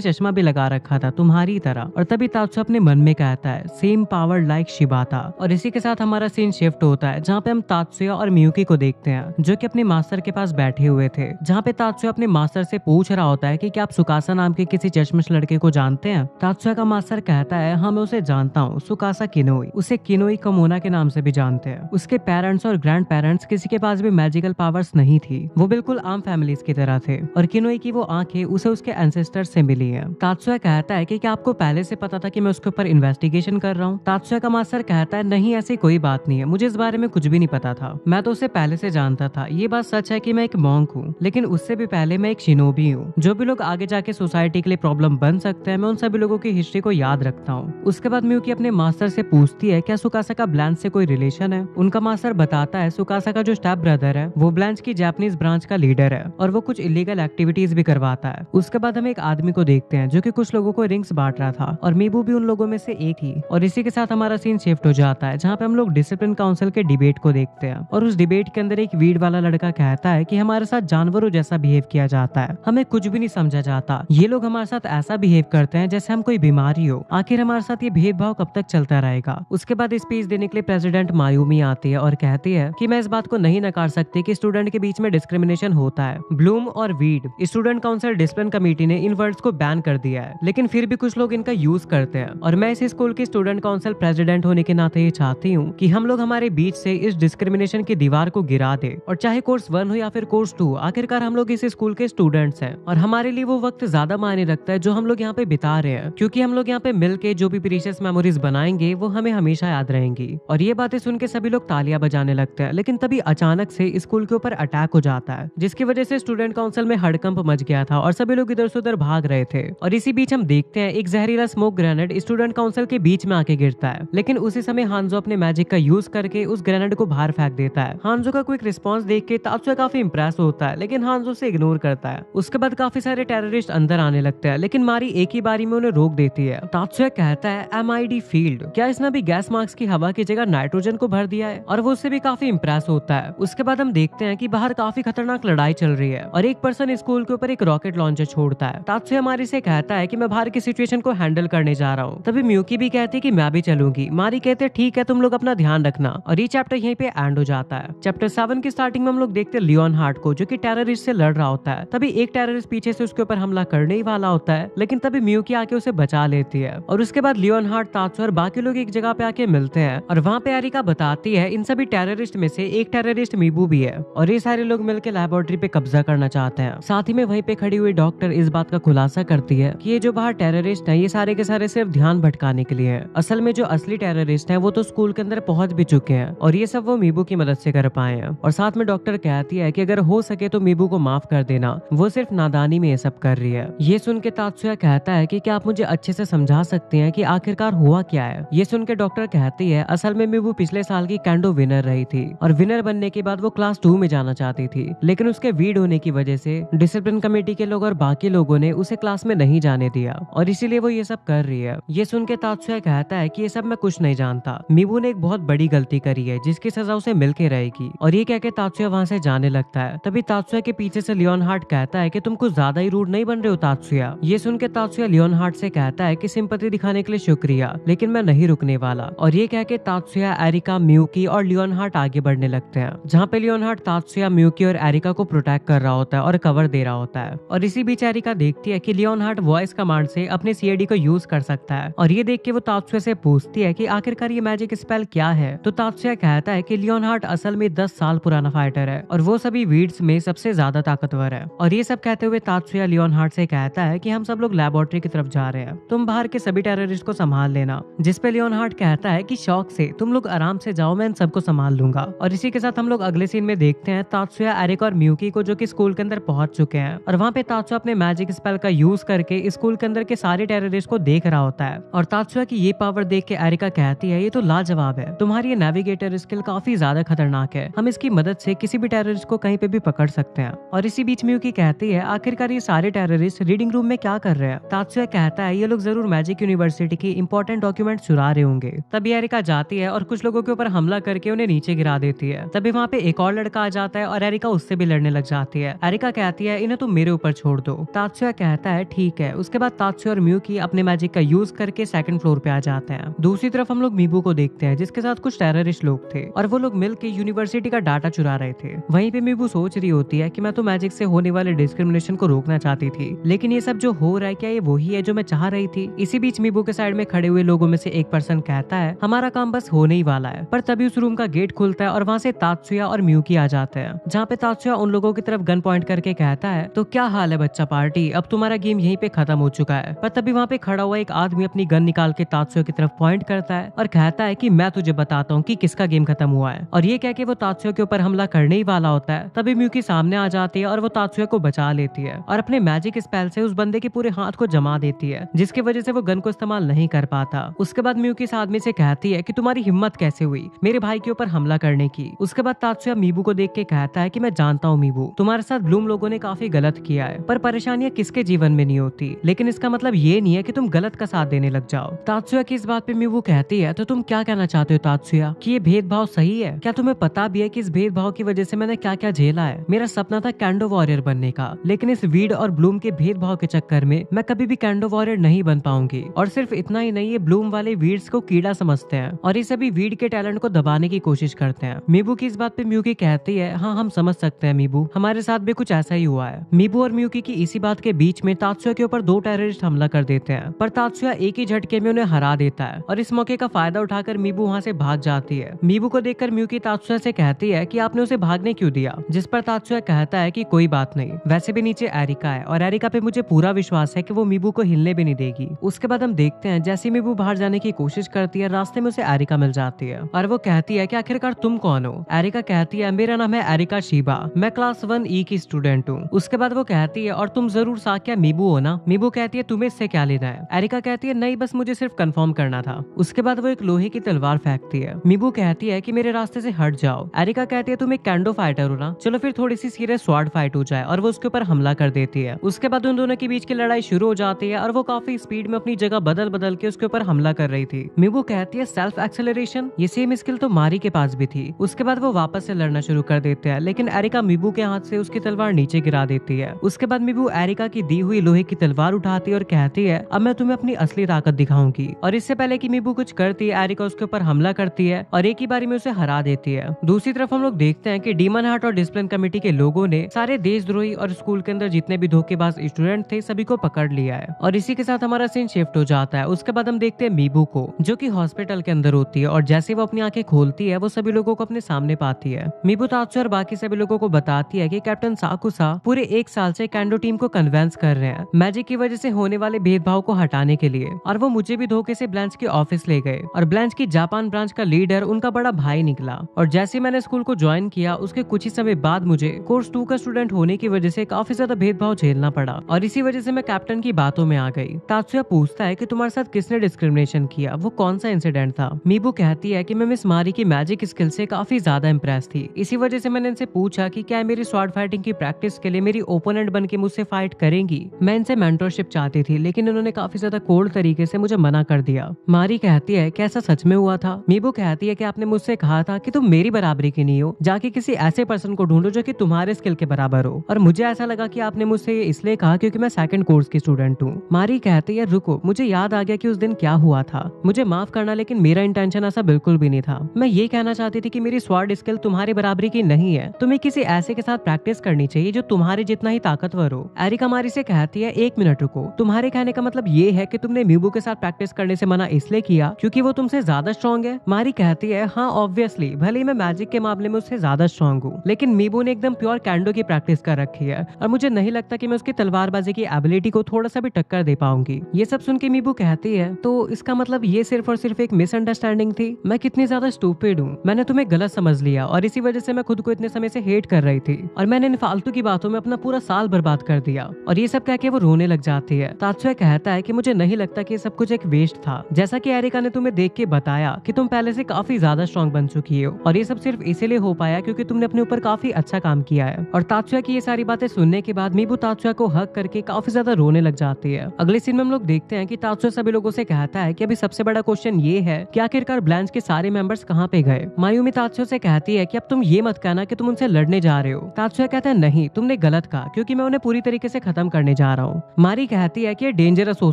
चश्मा भी लगा रखा था तुम्हारी तरह। और तभी तात्सुया अपने मन में कहता है, सेम पावर लाइक शिबाता। और इसी के साथ हमारा सीन शिफ्ट होता है जहाँ पे हम तात्सुया और मियुकी को देखते हैं जो कि अपने मास्टर के पास बैठे हुए थे। जहाँ पे तात्सुया अपने मास्टर से पूछ रहा होता है कि क्या आप सुकासा नाम के किसी चश्मश लड़के को जानते हैं। तात्सुया का मास्टर कहता है, हाँ मैं उसे जानता हूँ, सुकासा किनोई। उसे किनोई कमोना के नाम से भी जानते हैं। उसके पेरेंट्स और ग्रैंड पेरेंट्स किसी के पास भी मैजिकल पावर्स नहीं थी, वो बिल्कुल आम फैमिलीज की तरह थे। और किनोई की वो आंखें उसे उसके एंसेस्टर से मिली हैं। तात्सुया कहता है कि क्या आपको पहले से पता था कि मैं उसके ऊपर इन्वेस्टिगेशन कर रहा हूँ। तात्सुया का मास्टर कहता है, नहीं ऐसी कोई बात नहीं है, मुझे इस बारे में कुछ भी नहीं पता था, मैं तो उसे पहले से जानता था। ये बात सच है कि मैं एक मॉन्क हूँ, लेकिन उससे भी पहले मैं एक शिनोबी हूँ। जो भी लोग आगे जाके सोसाइटी के लिए प्रॉब्लम बन सकते हैं, मैं उन सभी लोगों की हिस्ट्री को याद रखता हूँ। उसके बाद मियुकी अपने मास्टर से पूछती है, क्या सुकासा का ब्लांच से कोई रिलेशन है। उनका मास्टर बताता है, सुकासा का जो स्टेप ब्रदर है वो ब्लांच की जापानीज ब्रांच का लीडर है और वो कुछ इलीगल एक्टिविटीज भी करवाता है। उसके बाद हम एक आदमी को देखते हैं जो कि कुछ लोगों को रिंग्स बांट रहा था और मीबू भी उन लोगों में से एक ही। और इसी के साथ हमारा सीन शिफ्ट हो जाता है जहाँ पे हम लोग डिसिप्लिन काउंसिल के डिबेट को देखते हैं। और उस डिबेट के अंदर एक वीड वाला लड़का कहता है कि हमारे साथ जानवरों जैसा बिहेव किया जाता है, हमें कुछ भी नहीं समझा जाता, ये लोग हमारे साथ ऐसा बिहेव करते हैं जैसे हम कोई बीमारी हो। आखिर हमारे साथ ये भेदभाव कब तक चलता रहेगा। उसके बाद स्पीच देने के लिए प्रेसिडेंट मायूमी आती है और कहती है कि मैं इस बात को नहीं नकार सकती कि स्टूडेंट के बीच में डिस्क्रिमिनेशन होता है। ब्लूम और weed student council discipline committee ने इन वर्ड्स को बैन कर दिया है, लेकिन फिर भी कुछ लोग इनका यूज करते हैं। और मैं इस स्कूल की स्टूडेंट काउंसिल प्रेसिडेंट होने के नाते ये चाहती हूँ कि हम लोग हमारे बीच से इस डिस्क्रिमिनेशन की दीवार को गिरा दे। और चाहे कोर्स 1 हो या फिर कोर्स 2, आखिरकार हम लोग इस स्कूल के स्टूडेंट्स हैं और हमारे लिए वो वक्त ज्यादा मायने रखता है जो हम लोग यहाँ पे बिता रहे हैं, क्योंकि हम लोग यहाँ पे मिलके जो भी प्रीशियस मेमोरीज बनाएंगे वो हमें हमेशा याद रहेंगी। और ये बातें सुन के सभी लोग तालियां बजाने लगते हैं, लेकिन तभी अचानक से स्कूल के ऊपर अटैक हो जाता है जिसकी वजह से स्टूडेंट काउंसिल में हड़कंप मच गया था और सभी लोग इधर से उधर भाग रहे थे। और इसी बीच हम देखते हैं एक जहरीला स्मोक ग्रेनेड स्टूडेंट काउंसिल के बीच में आके गिरता है, लेकिन उसी समय हांजो अपने मैजिक का यूज करके उस ग्रेनेड को बाहर फेंक देता है। हांजो का क्विक रिस्पांस देख के तात्सुया काफी इंप्रेस होता है, लेकिन हांजो से इग्नोर करता है। उसके बाद काफी सारे टेररिस्ट अंदर आने लगते हैं, लेकिन मारी एक ही बारी में उन्हें रोक देती है। तात्सुया कहता है, MID फील्ड, क्या इसने भी गैस मास्क की हवा की जगह नाइट्रोजन को भर दिया है। और वो उससे भी काफी इंप्रेस होता है। उसके बाद हम देखते हैं कि बाहर काफी खतरनाक लड़ाई चल रही है और एक पर्सन स्कूल के ऊपर एक रॉकेट लॉन्चर छोड़ता है। तात्सुया मारी से कहता है कि मैं बाहर की सिचुएशन को हैंडल करने जा रहा हूँ। तभी मियुकी भी कहती है कि मैं भी चलूंगी। मारी कहते ठीक है, तुम लोग अपना ध्यान रखना। और ये चैप्टर यहीं पे एंड हो जाता है। चैप्टर 7 की स्टार्टिंग में हम लोग देखते हैं लियोन हार्ट को, जो कि टेररिस्ट से लड़ रहा होता है। तभी एक टेररिस्ट पीछे से उसके ऊपर हमला करने ही वाला होता है, लेकिन तभी मियुकी आके उसे बचा लेती है। और उसके बाद लियोन हार्ट, तात्सुया और बाकी लोग एक जगह पे आके मिलते हैं और वहाँ पे एरिका बताती है इन सभी टेररिस्ट में से एक टेररिस्ट मीबू भी है और ये सारे लोग मिलकर लेबोरेटरी पे कब्जा करना चाहते हैं। साथ ही में वहीं पे खड़ी हुई डॉक्टर इस बात का खुलासा करती है कि ये जो बाहर टेररिस्ट हैं ये सारे के सारे सिर्फ ध्यान भटकाने के लिए हैं। असल में जो असली टेररिस्ट हैं वो तो स्कूल के अंदर पहुंच भी चुके हैं और ये सब वो मीबू की मदद से कर पाए हैं। और साथ में डॉक्टर कहती है कि अगर हो सके तो मीबू को माफ कर देना, वो सिर्फ नादानी में ये सब कर रही है। ये सुन के तात्सुया कहता है कि क्या आप मुझे अच्छे से समझा सकते हैं कि आखिरकार हुआ क्या है। ये सुन के डॉक्टर कहती है, असल में मीबू पिछले साल की कैंडो विनर रही थी और विनर बनने के बाद वो क्लास 2 में जाना चाहती थी, लेकिन उसके वीड होने की वजह से डिसिप्लिन कमेटी के लोग और बाकी लोगों ने उसे क्लास में नहीं जाने दिया और इसीलिए वो ये सब कर रही है। ये सुन के तात्सुया कहता है कि ये सब मैं कुछ नहीं जानता, मीबू ने एक बहुत बड़ी गलती करी है जिसकी सजा उसे मिल के रहेगी। और ये कह के तात्सुया वहाँ से जाने लगता है। तभी तात्सुया के पीछे से लियोन हार्ट कहता है कि तुम कुछ ज्यादा ही रूड नहीं बन रहे हो तात्सुया। ये सुन के तात्सुया लियोन हार्ट से कहता है कि सिंपैथी दिखाने के लिए शुक्रिया, लेकिन मैं नहीं रुकने वाला। और ये कह के तात्सुया, एरिका, मियुकी और लियोन हार्ट आगे बढ़ने लगते हैं, जहाँ पे लियोन हार्ट तात्सुया, मियुकी और एरिका को प्रोटेक्ट कर रहा होता है और कवर दे रहा होता है। और इसी बीच एरिका देखती है कि लियोन हार्ट वॉइस कमांड से अपने CID को यूज कर सकता है और ये देख के वो तात्सुया से पूछती है कि आखिरकार ये मैजिक स्पेल क्या है। तो तात्सुया कहता है कि लियोन हार्ट असल में 10 साल पुराना फाइटर है और वो सभी वीड्स में सबसे ज्यादा ताकतवर है। और ये सब कहते हुए तात्सुया लियोन हार्ट से कहता है कि हम सब लोग लेबोरेटरी की तरफ जा रहे हैं, तुम बाहर के सभी टेररिस्ट को संभाल लेना। जिस पे लियोन हार्ट कहता है कि शौक से तुम लोग आराम से जाओ, मैं इन सबको संभाल लूंगा। और इसी के साथ हम लोग अगले सीन में देखते हैं तात्सुया, एरिका और मियुकी को, जो कि स्कूल के अंदर पहुंच चुके हैं और वहाँ पे तात्सुया अपने मैजिक स्पेल का यूज करके स्कूल के अंदर के सारे टेररिस्ट को देख रहा होता है। और तात्सुया की ये पावर देख के एरिका कहती है, ये तो लाजवाब है, तुम्हारी ये नेविगेटर स्किल काफी ज्यादा खतरनाक है, हम इसकी मदद से किसी भी टेररिस्ट को कहीं पे भी पकड़ सकते हैं। और इसी बीच मियुकी कहती है, आखिरकार ये सारे टेररिस्ट रीडिंग रूम में क्या कर रहे हैं। तात्सुया कहता है, ये लोग जरूर मैजिक यूनिवर्सिटी की इंपॉर्टेंट डॉक्यूमेंट चुरा रहे होंगे। तभी एरिका जाती है और कुछ कुछ लोगों के ऊपर हमला करके उन्हें नीचे गिरा देती है। तभी वहाँ पे एक और लड़का आ जाता है और एरिका उससे भी लड़ने लग जाती है। एरिका कहती है इन्हें तुम मेरे ऊपर छोड़ दो। तात्सुया कहता है ठीक है। उसके बाद तात्सुया और मियुकी अपने मैजिक का यूज करके सेकंड फ्लोर पे आ जाते हैं। दूसरी तरफ हम लोग मीबू को देखते हैं जिसके साथ कुछ टेररिस्ट लोग थे और वो लोग मिलकर यूनिवर्सिटी का डाटा चुरा रहे थे। वहीं पे मीबू सोच रही होती है कि मैं तो मैजिक से होने वाले डिस्क्रिमिनेशन को रोकना चाहती थी, लेकिन ये सब जो हो रहा है क्या ये वही है जो मैं चाह रही थी। इसी बीच मीबू के साइड में खड़े हुए लोगों में से एक पर्सन कहता है हमारा काम बस होने ही वाला है। पर तभी उस रूम का गेट खुलता है और वहाँ से तात्सुया और मियुकी आ जाते हैं, जहाँ पे तात्सुया उन लोगों की तरफ गन पॉइंट करके कहता है तो क्या हाल है बच्चा पार्टी, अब तुम्हारा गेम यहीं पे खत्म हो चुका है। पर तभी वहाँ पे खड़ा हुआ एक आदमी अपनी गन निकाल के तात्सुया की तरफ पॉइंट करता है और कहता है कि मैं तुझे बताता हूँ कि किसका गेम खत्म हुआ है। और ये कह के वो तात्सुया के ऊपर हमला करने ही वाला होता है। तभी मियुकी सामने आ जाती है और वो तात्सुया को बचा लेती है और अपने मैजिक स्पेल से उस बंदे के पूरे हाथ को जमा देती है, जिसकी वजह से वो गन को इस्तेमाल नहीं कर पाता। उसके बाद मियुकी इस आदमी से कहती है कि तुम्हारी हिम्मत कैसे हुई मेरे भाई के ऊपर हमला करने की। उसके बाद तात्सुया मीबू को देख के कहता है कि मैं जानता हूँ मीबू, तुम्हारे साथ ब्लूम लोगों ने काफी गलत किया है, पर परेशानियां किसके जीवन में नहीं होती, लेकिन इसका मतलब ये नहीं है कि तुम गलत का साथ देने लग जाओ। तात्सुया की इस बात पे मीबू कहती है तो तुम क्या कहना चाहते हो तात्सुया कि ये भेदभाव सही है? क्या तुम्हें पता भी है कि इस भेदभाव की वजह से मैंने क्या क्या झेला है? मेरा सपना था कैंडो वॉरियर बनने का, लेकिन इस वीड और ब्लूम के भेदभाव के चक्कर में मैं कभी भी कैंडो वॉरियर नहीं बन पाऊंगी। और सिर्फ इतना ही नहीं, ये ब्लूम वाले वीड्स को कीड़ा समझते हैं और ये सभी वीड के टैलेंट को दबाने की कोशिश करते हैं। मीबू की इस बात पे मियुकी कहती है हाँ हम समझ सकते हैं मीबू, हमारे साथ भी कुछ ऐसा ही हुआ है। मीबू और मियुकी की इसी बात के बीच में तात्सुया के ऊपर दो टेररिस्ट हमला कर देते हैं, पर तात्सुया एक ही झटके में उन्हें हरा देता है और इस मौके का फायदा उठाकर मीबू वहाँ से भाग जाती है। मीबू को देखकर मियुकी तात्सुया से कहती है कि आपने उसे भागने क्यों दिया, जिस पर तात्सुया कहता है कि कोई बात नहीं, वैसे भी नीचे एरिका है और एरिका पे मुझे पूरा विश्वास है कि वो मीबू को हिलने भी नहीं देगी। उसके बाद हम देखते हैं जैसे मीबू बाहर जाने की कोशिश करती है, रास्ते में उसे एरिका मिल जाती है और वो कहती है कि आखिरकार तुम कौन हो? एरिका कहती है मेरा नाम है एरिका शिबा, मैं क्लास 1E की स्टूडेंट हूँ। उसके बाद वो कहती है और तुम जरूर साक्या मीबू हो ना? मीबू कहती है तुम्हें इससे क्या लेना है? एरिका कहती है नहीं बस मुझे सिर्फ कंफर्म करना था। उसके बाद वो एक लोहे की तलवार फेंकती है। मीबू कहती है कि मेरे रास्ते से हट जाओ। एरिका कहती है तुम एक कैंडो फाइटर हो ना, चलो फिर थोड़ी सी सीरियस स्वॉर्ड फाइट हो जाए, और वो उसके ऊपर हमला कर देती है। उसके बाद उन दोनों के बीच की लड़ाई शुरू हो जाती है और वो काफी स्पीड में अपनी जगह बदल बदल के उसके ऊपर हमला कर रही थी। मीबू कहती है सेल्फ एक्सेलरेशन, ये सेम स्किल तो मारी के पास भी थी। उसके बाद वो वापस से लड़ना शुरू कर देते हैं, लेकिन एरिका मीबू के हाथ से उसकी तलवार नीचे गिरा देती है। उसके बाद मीबू एरिका की दी हुई लोहे की तलवार उठाती है और कहती है अब मैं तुम्हें अपनी असली ताकत दिखाऊंगी। और इससे पहले कि मीबू कुछ करती है, एरिका उसके ऊपर हमला करती है और एक ही बारी में उसे हरा देती है। दूसरी तरफ हम लोग देखते हैं कि डीमन हार्ट और डिसिप्लिन कमेटी के लोगों ने सारे देशद्रोही और स्कूल के अंदर जितने भी धोखेबाज स्टूडेंट थे सभी को पकड़ लिया है और इसी के साथ हमारा सीन शिफ्ट हो जाता है। उसके बाद हम देखते हैं मीबू को जो कि हॉस्पिटल के अंदर होती है और जैसे वो अपनी आंखें खोलती है वो सभी लोगों को अपने सामने पाती है। मीबू तात्सुया और बाकी सभी लोगों को बताती है कि कैप्टन साकुसा पूरे 1 साल से कैंडो टीम को कन्वेंस कर रहे हैं मैजिक की वजह से होने वाले भेदभाव को हटाने के लिए, और वो मुझे भी धोखे से ब्लांच के ऑफिस ले गए और ब्लांच की जापान ब्रांच का लीडर उनका बड़ा भाई निकला। और जैसे मैंने स्कूल को ज्वाइन किया उसके कुछ ही समय बाद मुझे कोर्स 2 का स्टूडेंट होने की वजह से काफी ज्यादा भेदभाव झेलना पड़ा और इसी वजह से मैं कैप्टन की बातों में आ गई। तात्सुया पूछता है कि तुम्हारे साथ किसने डिस्क्रिमिनेशन किया, वो कौन सा इंसिडेंट था? मीबू कहती है कि मैं मिस मारी की मैजिक स्किल से काफी ज्यादा इंप्रेस थी, इसी वजह से मैंने इनसे पूछा कि क्या मेरी स्वॉर्ड फाइटिंग की प्रैक्टिस के लिए मेरी ओपोनेंट बन के मुझसे फाइट करेंगी। मैं इनसे मेंटरशिप चाहती थी लेकिन इन्होंने काफी ज्यादा कोल्ड तरीके से मुझे मना कर दिया। मारी कहती है क्या ऐसा सच में हुआ था? मीबू कहती है कि आपने मुझसे कहा था कि तुम मेरी बराबरी की नहीं हो, जाके किसी ऐसे पर्सन को ढूंढो जो कि तुम्हारे स्किल के बराबर हो, और मुझे ऐसा लगा कि आपने मुझसे ये इसलिए कहा क्योंकि मैं सेकंड कोर्स की स्टूडेंट हूँ। मारी कहती है रुको, मुझे याद आ गया कि उस दिन क्या हुआ था, मुझे माफ करना लेकिन मेरा इंटेंशन ऐसा बिल्कुल भी नहीं था। मैं ये कहना चाहती थी कि मेरी स्वॉर्ड स्किल तुम्हारे बराबरी की नहीं है, तुम्हें किसी ऐसे के साथ प्रैक्टिस करनी चाहिए जो तुम्हारे जितना ही ताकतवर हो। एरिका मारी से कहती है 1 मिनट रुको, तुम्हारे कहने का मतलब ये है कि तुमने मीबू के साथ प्रैक्टिस करने से मना इसलिए किया क्योंकि वो तुमसे ज्यादा स्ट्रॉन्ग है? मारी कहती है हाँ ऑब्वियसली, भले ही मैं मैजिक के मामले में उससे ज्यादा स्ट्रॉन्ग हूँ, लेकिन मीबू ने एकदम प्योर कैंडो की प्रैक्टिस कर रखी है और मुझे नहीं लगता कि मैं उसकी तलवारबाजी की एबिलिटी को थोड़ा सा भी टक्कर दे पाऊंगी। ये सब सुन के मीबू कहती है तो इसका मतलब ये सिर्फ और सिर्फ एक मिसअंडरस्टैंडिंग थी, मैं कितनी ज्यादा स्टूपिड हूँ, मैंने तुम्हें गलत समझ लिया और इसी वजह से मैं खुद को इतने समय से हेट कर रही थी और मैंने इन फालतू की बातों में अपना पूरा साल बर्बाद कर दिया। और ये सब कह के वो रोने लग जाती है। तात्सुया कहता है कि मुझे नहीं लगता कि ये सब कुछ एक वेस्ट था, जैसा कि एरिका ने तुम्हें देख के बताया कि तुम पहले से काफी ज्यादा स्ट्रॉन्ग बन चुकी हो और ये सब सिर्फ इसीलिए हो पाया क्योंकि तुमने अपने ऊपर काफी अच्छा काम किया है। और तात्सुया की ये सारी बातें सुनने के बाद मीबू तात्सुया को हक करके काफी ज्यादा रोने लग जाती है। अगले सीन में हम लोग देखते हैं कि तात्सुया सभी लोगों से कहता है कि अभी सबसे बड़ा क्वेश्चन ये है कि आखिरकार ब्लांच के सारे मेंबर्स कहाँ पे गए। मायूमी तात्सुया से कहती है कि अब तुम ये मत कहना कि तुम उनसे लड़ने जा रहे हो। तात्सुया कहता है नहीं, तुमने गलत कहा, क्योंकि मैं उन्हें पूरी तरीके से खत्म करने जा रहा हूँ। मारी कहती है कि ये डेंजरस हो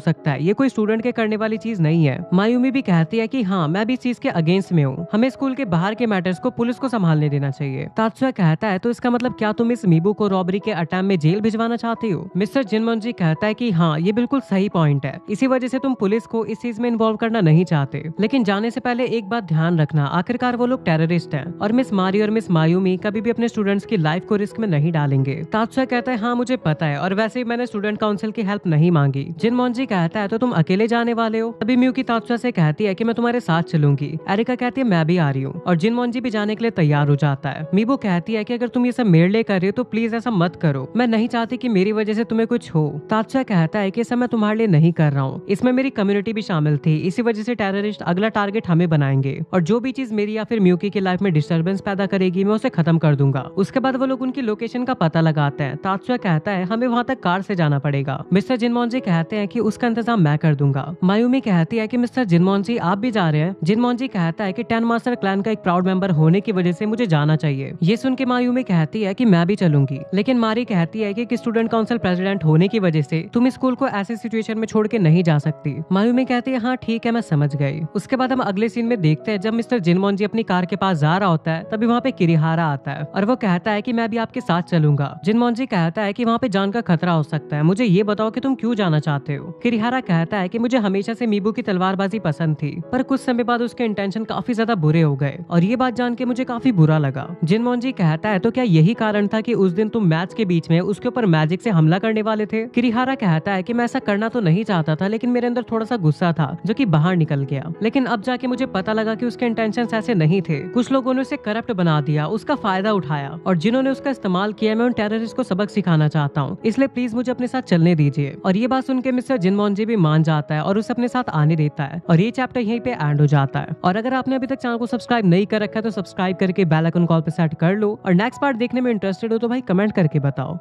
सकता है, ये कोई स्टूडेंट के करने वाली चीज नहीं है। मायूमी भी कहती है कि हाँ, मैं भी इस चीज के अगेंस्ट में हूँ, हमें स्कूल के बाहर के मैटर्स को पुलिस को संभालने देना चाहिए। तात्सुया कहता है तो इसका मतलब क्या तुम इस मीबू को रॉबरी के अटैम्प्ट में जेल भिजवाना चाहते हो। मिस्टर जिनमोनजी कहता है कि हाँ, ये बिल्कुल सही पॉइंट है, इसी वजह से तुम पुलिस को इस चीज में इन्वॉल्व करना नहीं चाहते। लेकिन जाने से पहले एक बात ध्यान रखना, आखिरकार वो लोग टेररिस्ट हैं और मिस मारी और मिस मायूमी कभी भी अपने स्टूडेंट्स की लाइफ को रिस्क में नहीं डालेंगे। तात्सुया कहता है हाँ मुझे पता है, और वैसे ही मैंने स्टूडेंट काउंसिल की हेल्प नहीं मांगी। जिनमोनजी कहता है तो तुम अकेले जाने वाले हो। तभी मियुकी तात्सुया से कहती है कि मैं तुम्हारे साथ चलूंगी। एरिका कहती है मैं भी आ रही हूँ, और जिनमोनजी भी जाने के लिए तैयार हो जाता है। मीबू कहती है कि अगर तुम ये सब मेरे लिए कर रहे हो तो प्लीज ऐसा मत करो, मैं नहीं चाहती कि मेरी वजह से तुम्हें कुछ हो। तात्सुया कहता है कि सब मैं तुम्हारे लिए नहीं कर रहा हूँ, इसमें मेरी कम्युनिटी भी शामिल थी, इसी वजह से टेररिस्ट अगला टारगेट हमें बनाएंगे, और जो भी चीज मेरी या फिर मियुकी की लाइफ में डिस्टर्बेंस पैदा करेगी मैं उसे खत्म कर दूंगा। उसके बाद वो लोग उनकी लोकेशन का पता लगाते हैं। तात्सुया कहता है हमें वहाँ तक कार से जाना पड़ेगा। मिस्टर जिनमोनजी कहते हैं कि उसका इंतजाम मैं कर दूंगा। मायूमी कहती है कि मिस्टर जिनमोनजी आप भी जा रहे हैं। जिनमोनजी कहता है कि 10 मास्टर क्लैन का एक प्राउड मेंबर होने की वजह से मुझे जाना चाहिए। ये सुन के मायूमी कहती है कि मैं भी चलूंगी, लेकिन मारी कहती है कि स्टूडेंट काउंसिल प्रेसिडेंट होने की वजह से तुम स्कूल को ऐसी सिचुएशन में छोड़ के नहीं जा सकती। मायूमी कहती है हाँ ठीक है, मैं समझ गई। उसके बाद हम अगले सीन में देखते हैं जब मिस्टर जिनमोनजी अपनी कार के पास जा रहा होता है, तभी वहाँ पे किरिहारा आता है और वो कहता है कि मैं भी आपके साथ चलूंगा। जिनमोनजी कहता है कि वहाँ पे जान का खतरा हो सकता है, मुझे ये बताओ कि तुम क्यों जाना चाहते हो। किरिहारा कहता है कि मुझे हमेशा से मीबू की तलवारबाजी पसंद थी, पर कुछ समय बाद उसके इंटेंशन काफी ज्यादा बुरे हो गए, और ये बात जान के मुझे काफी बुरा लगा। जिनमोनजी कहता है तो क्या यही कारण था कि उस दिन तुम मैच के बीच में उसके ऊपर मैजिक से हमला करने वाले थे। किरिहारा कहता है कि मैं ऐसा करना तो नहीं चाहता था, लेकिन मेरे अंदर थोड़ा सा गुस्सा था जो कि बाहर निकल गया, लेकिन अब जाके मुझे पता लगा कि उसके इंटेंशंस ऐसे नहीं थे। कुछ लोगों ने उसे करप्ट बना दिया, उसका फायदा उठाया, और जिन्होंने उसका इस्तेमाल किया मैं उन टेररिस्ट को सबक सिखाना चाहता हूँ, इसलिए प्लीज मुझे अपने साथ चलने दीजिए। और ये बात सुन के मिस्टर जिनमोनजी भी मान जाता है और उसे अपने साथ आने देता है, और ये चैप्टर यहीं पे एंड हो जाता है। और अगर आपने अभी तक चैनल को सब्सक्राइब नहीं कर रखा है तो सब्सक्राइब करके बेल आइकन कॉल पे सेट कर लो, और नेक्स्ट पार्ट देखने में इंटरेस्टेड हो तो भाई कमेंट करके बताओ।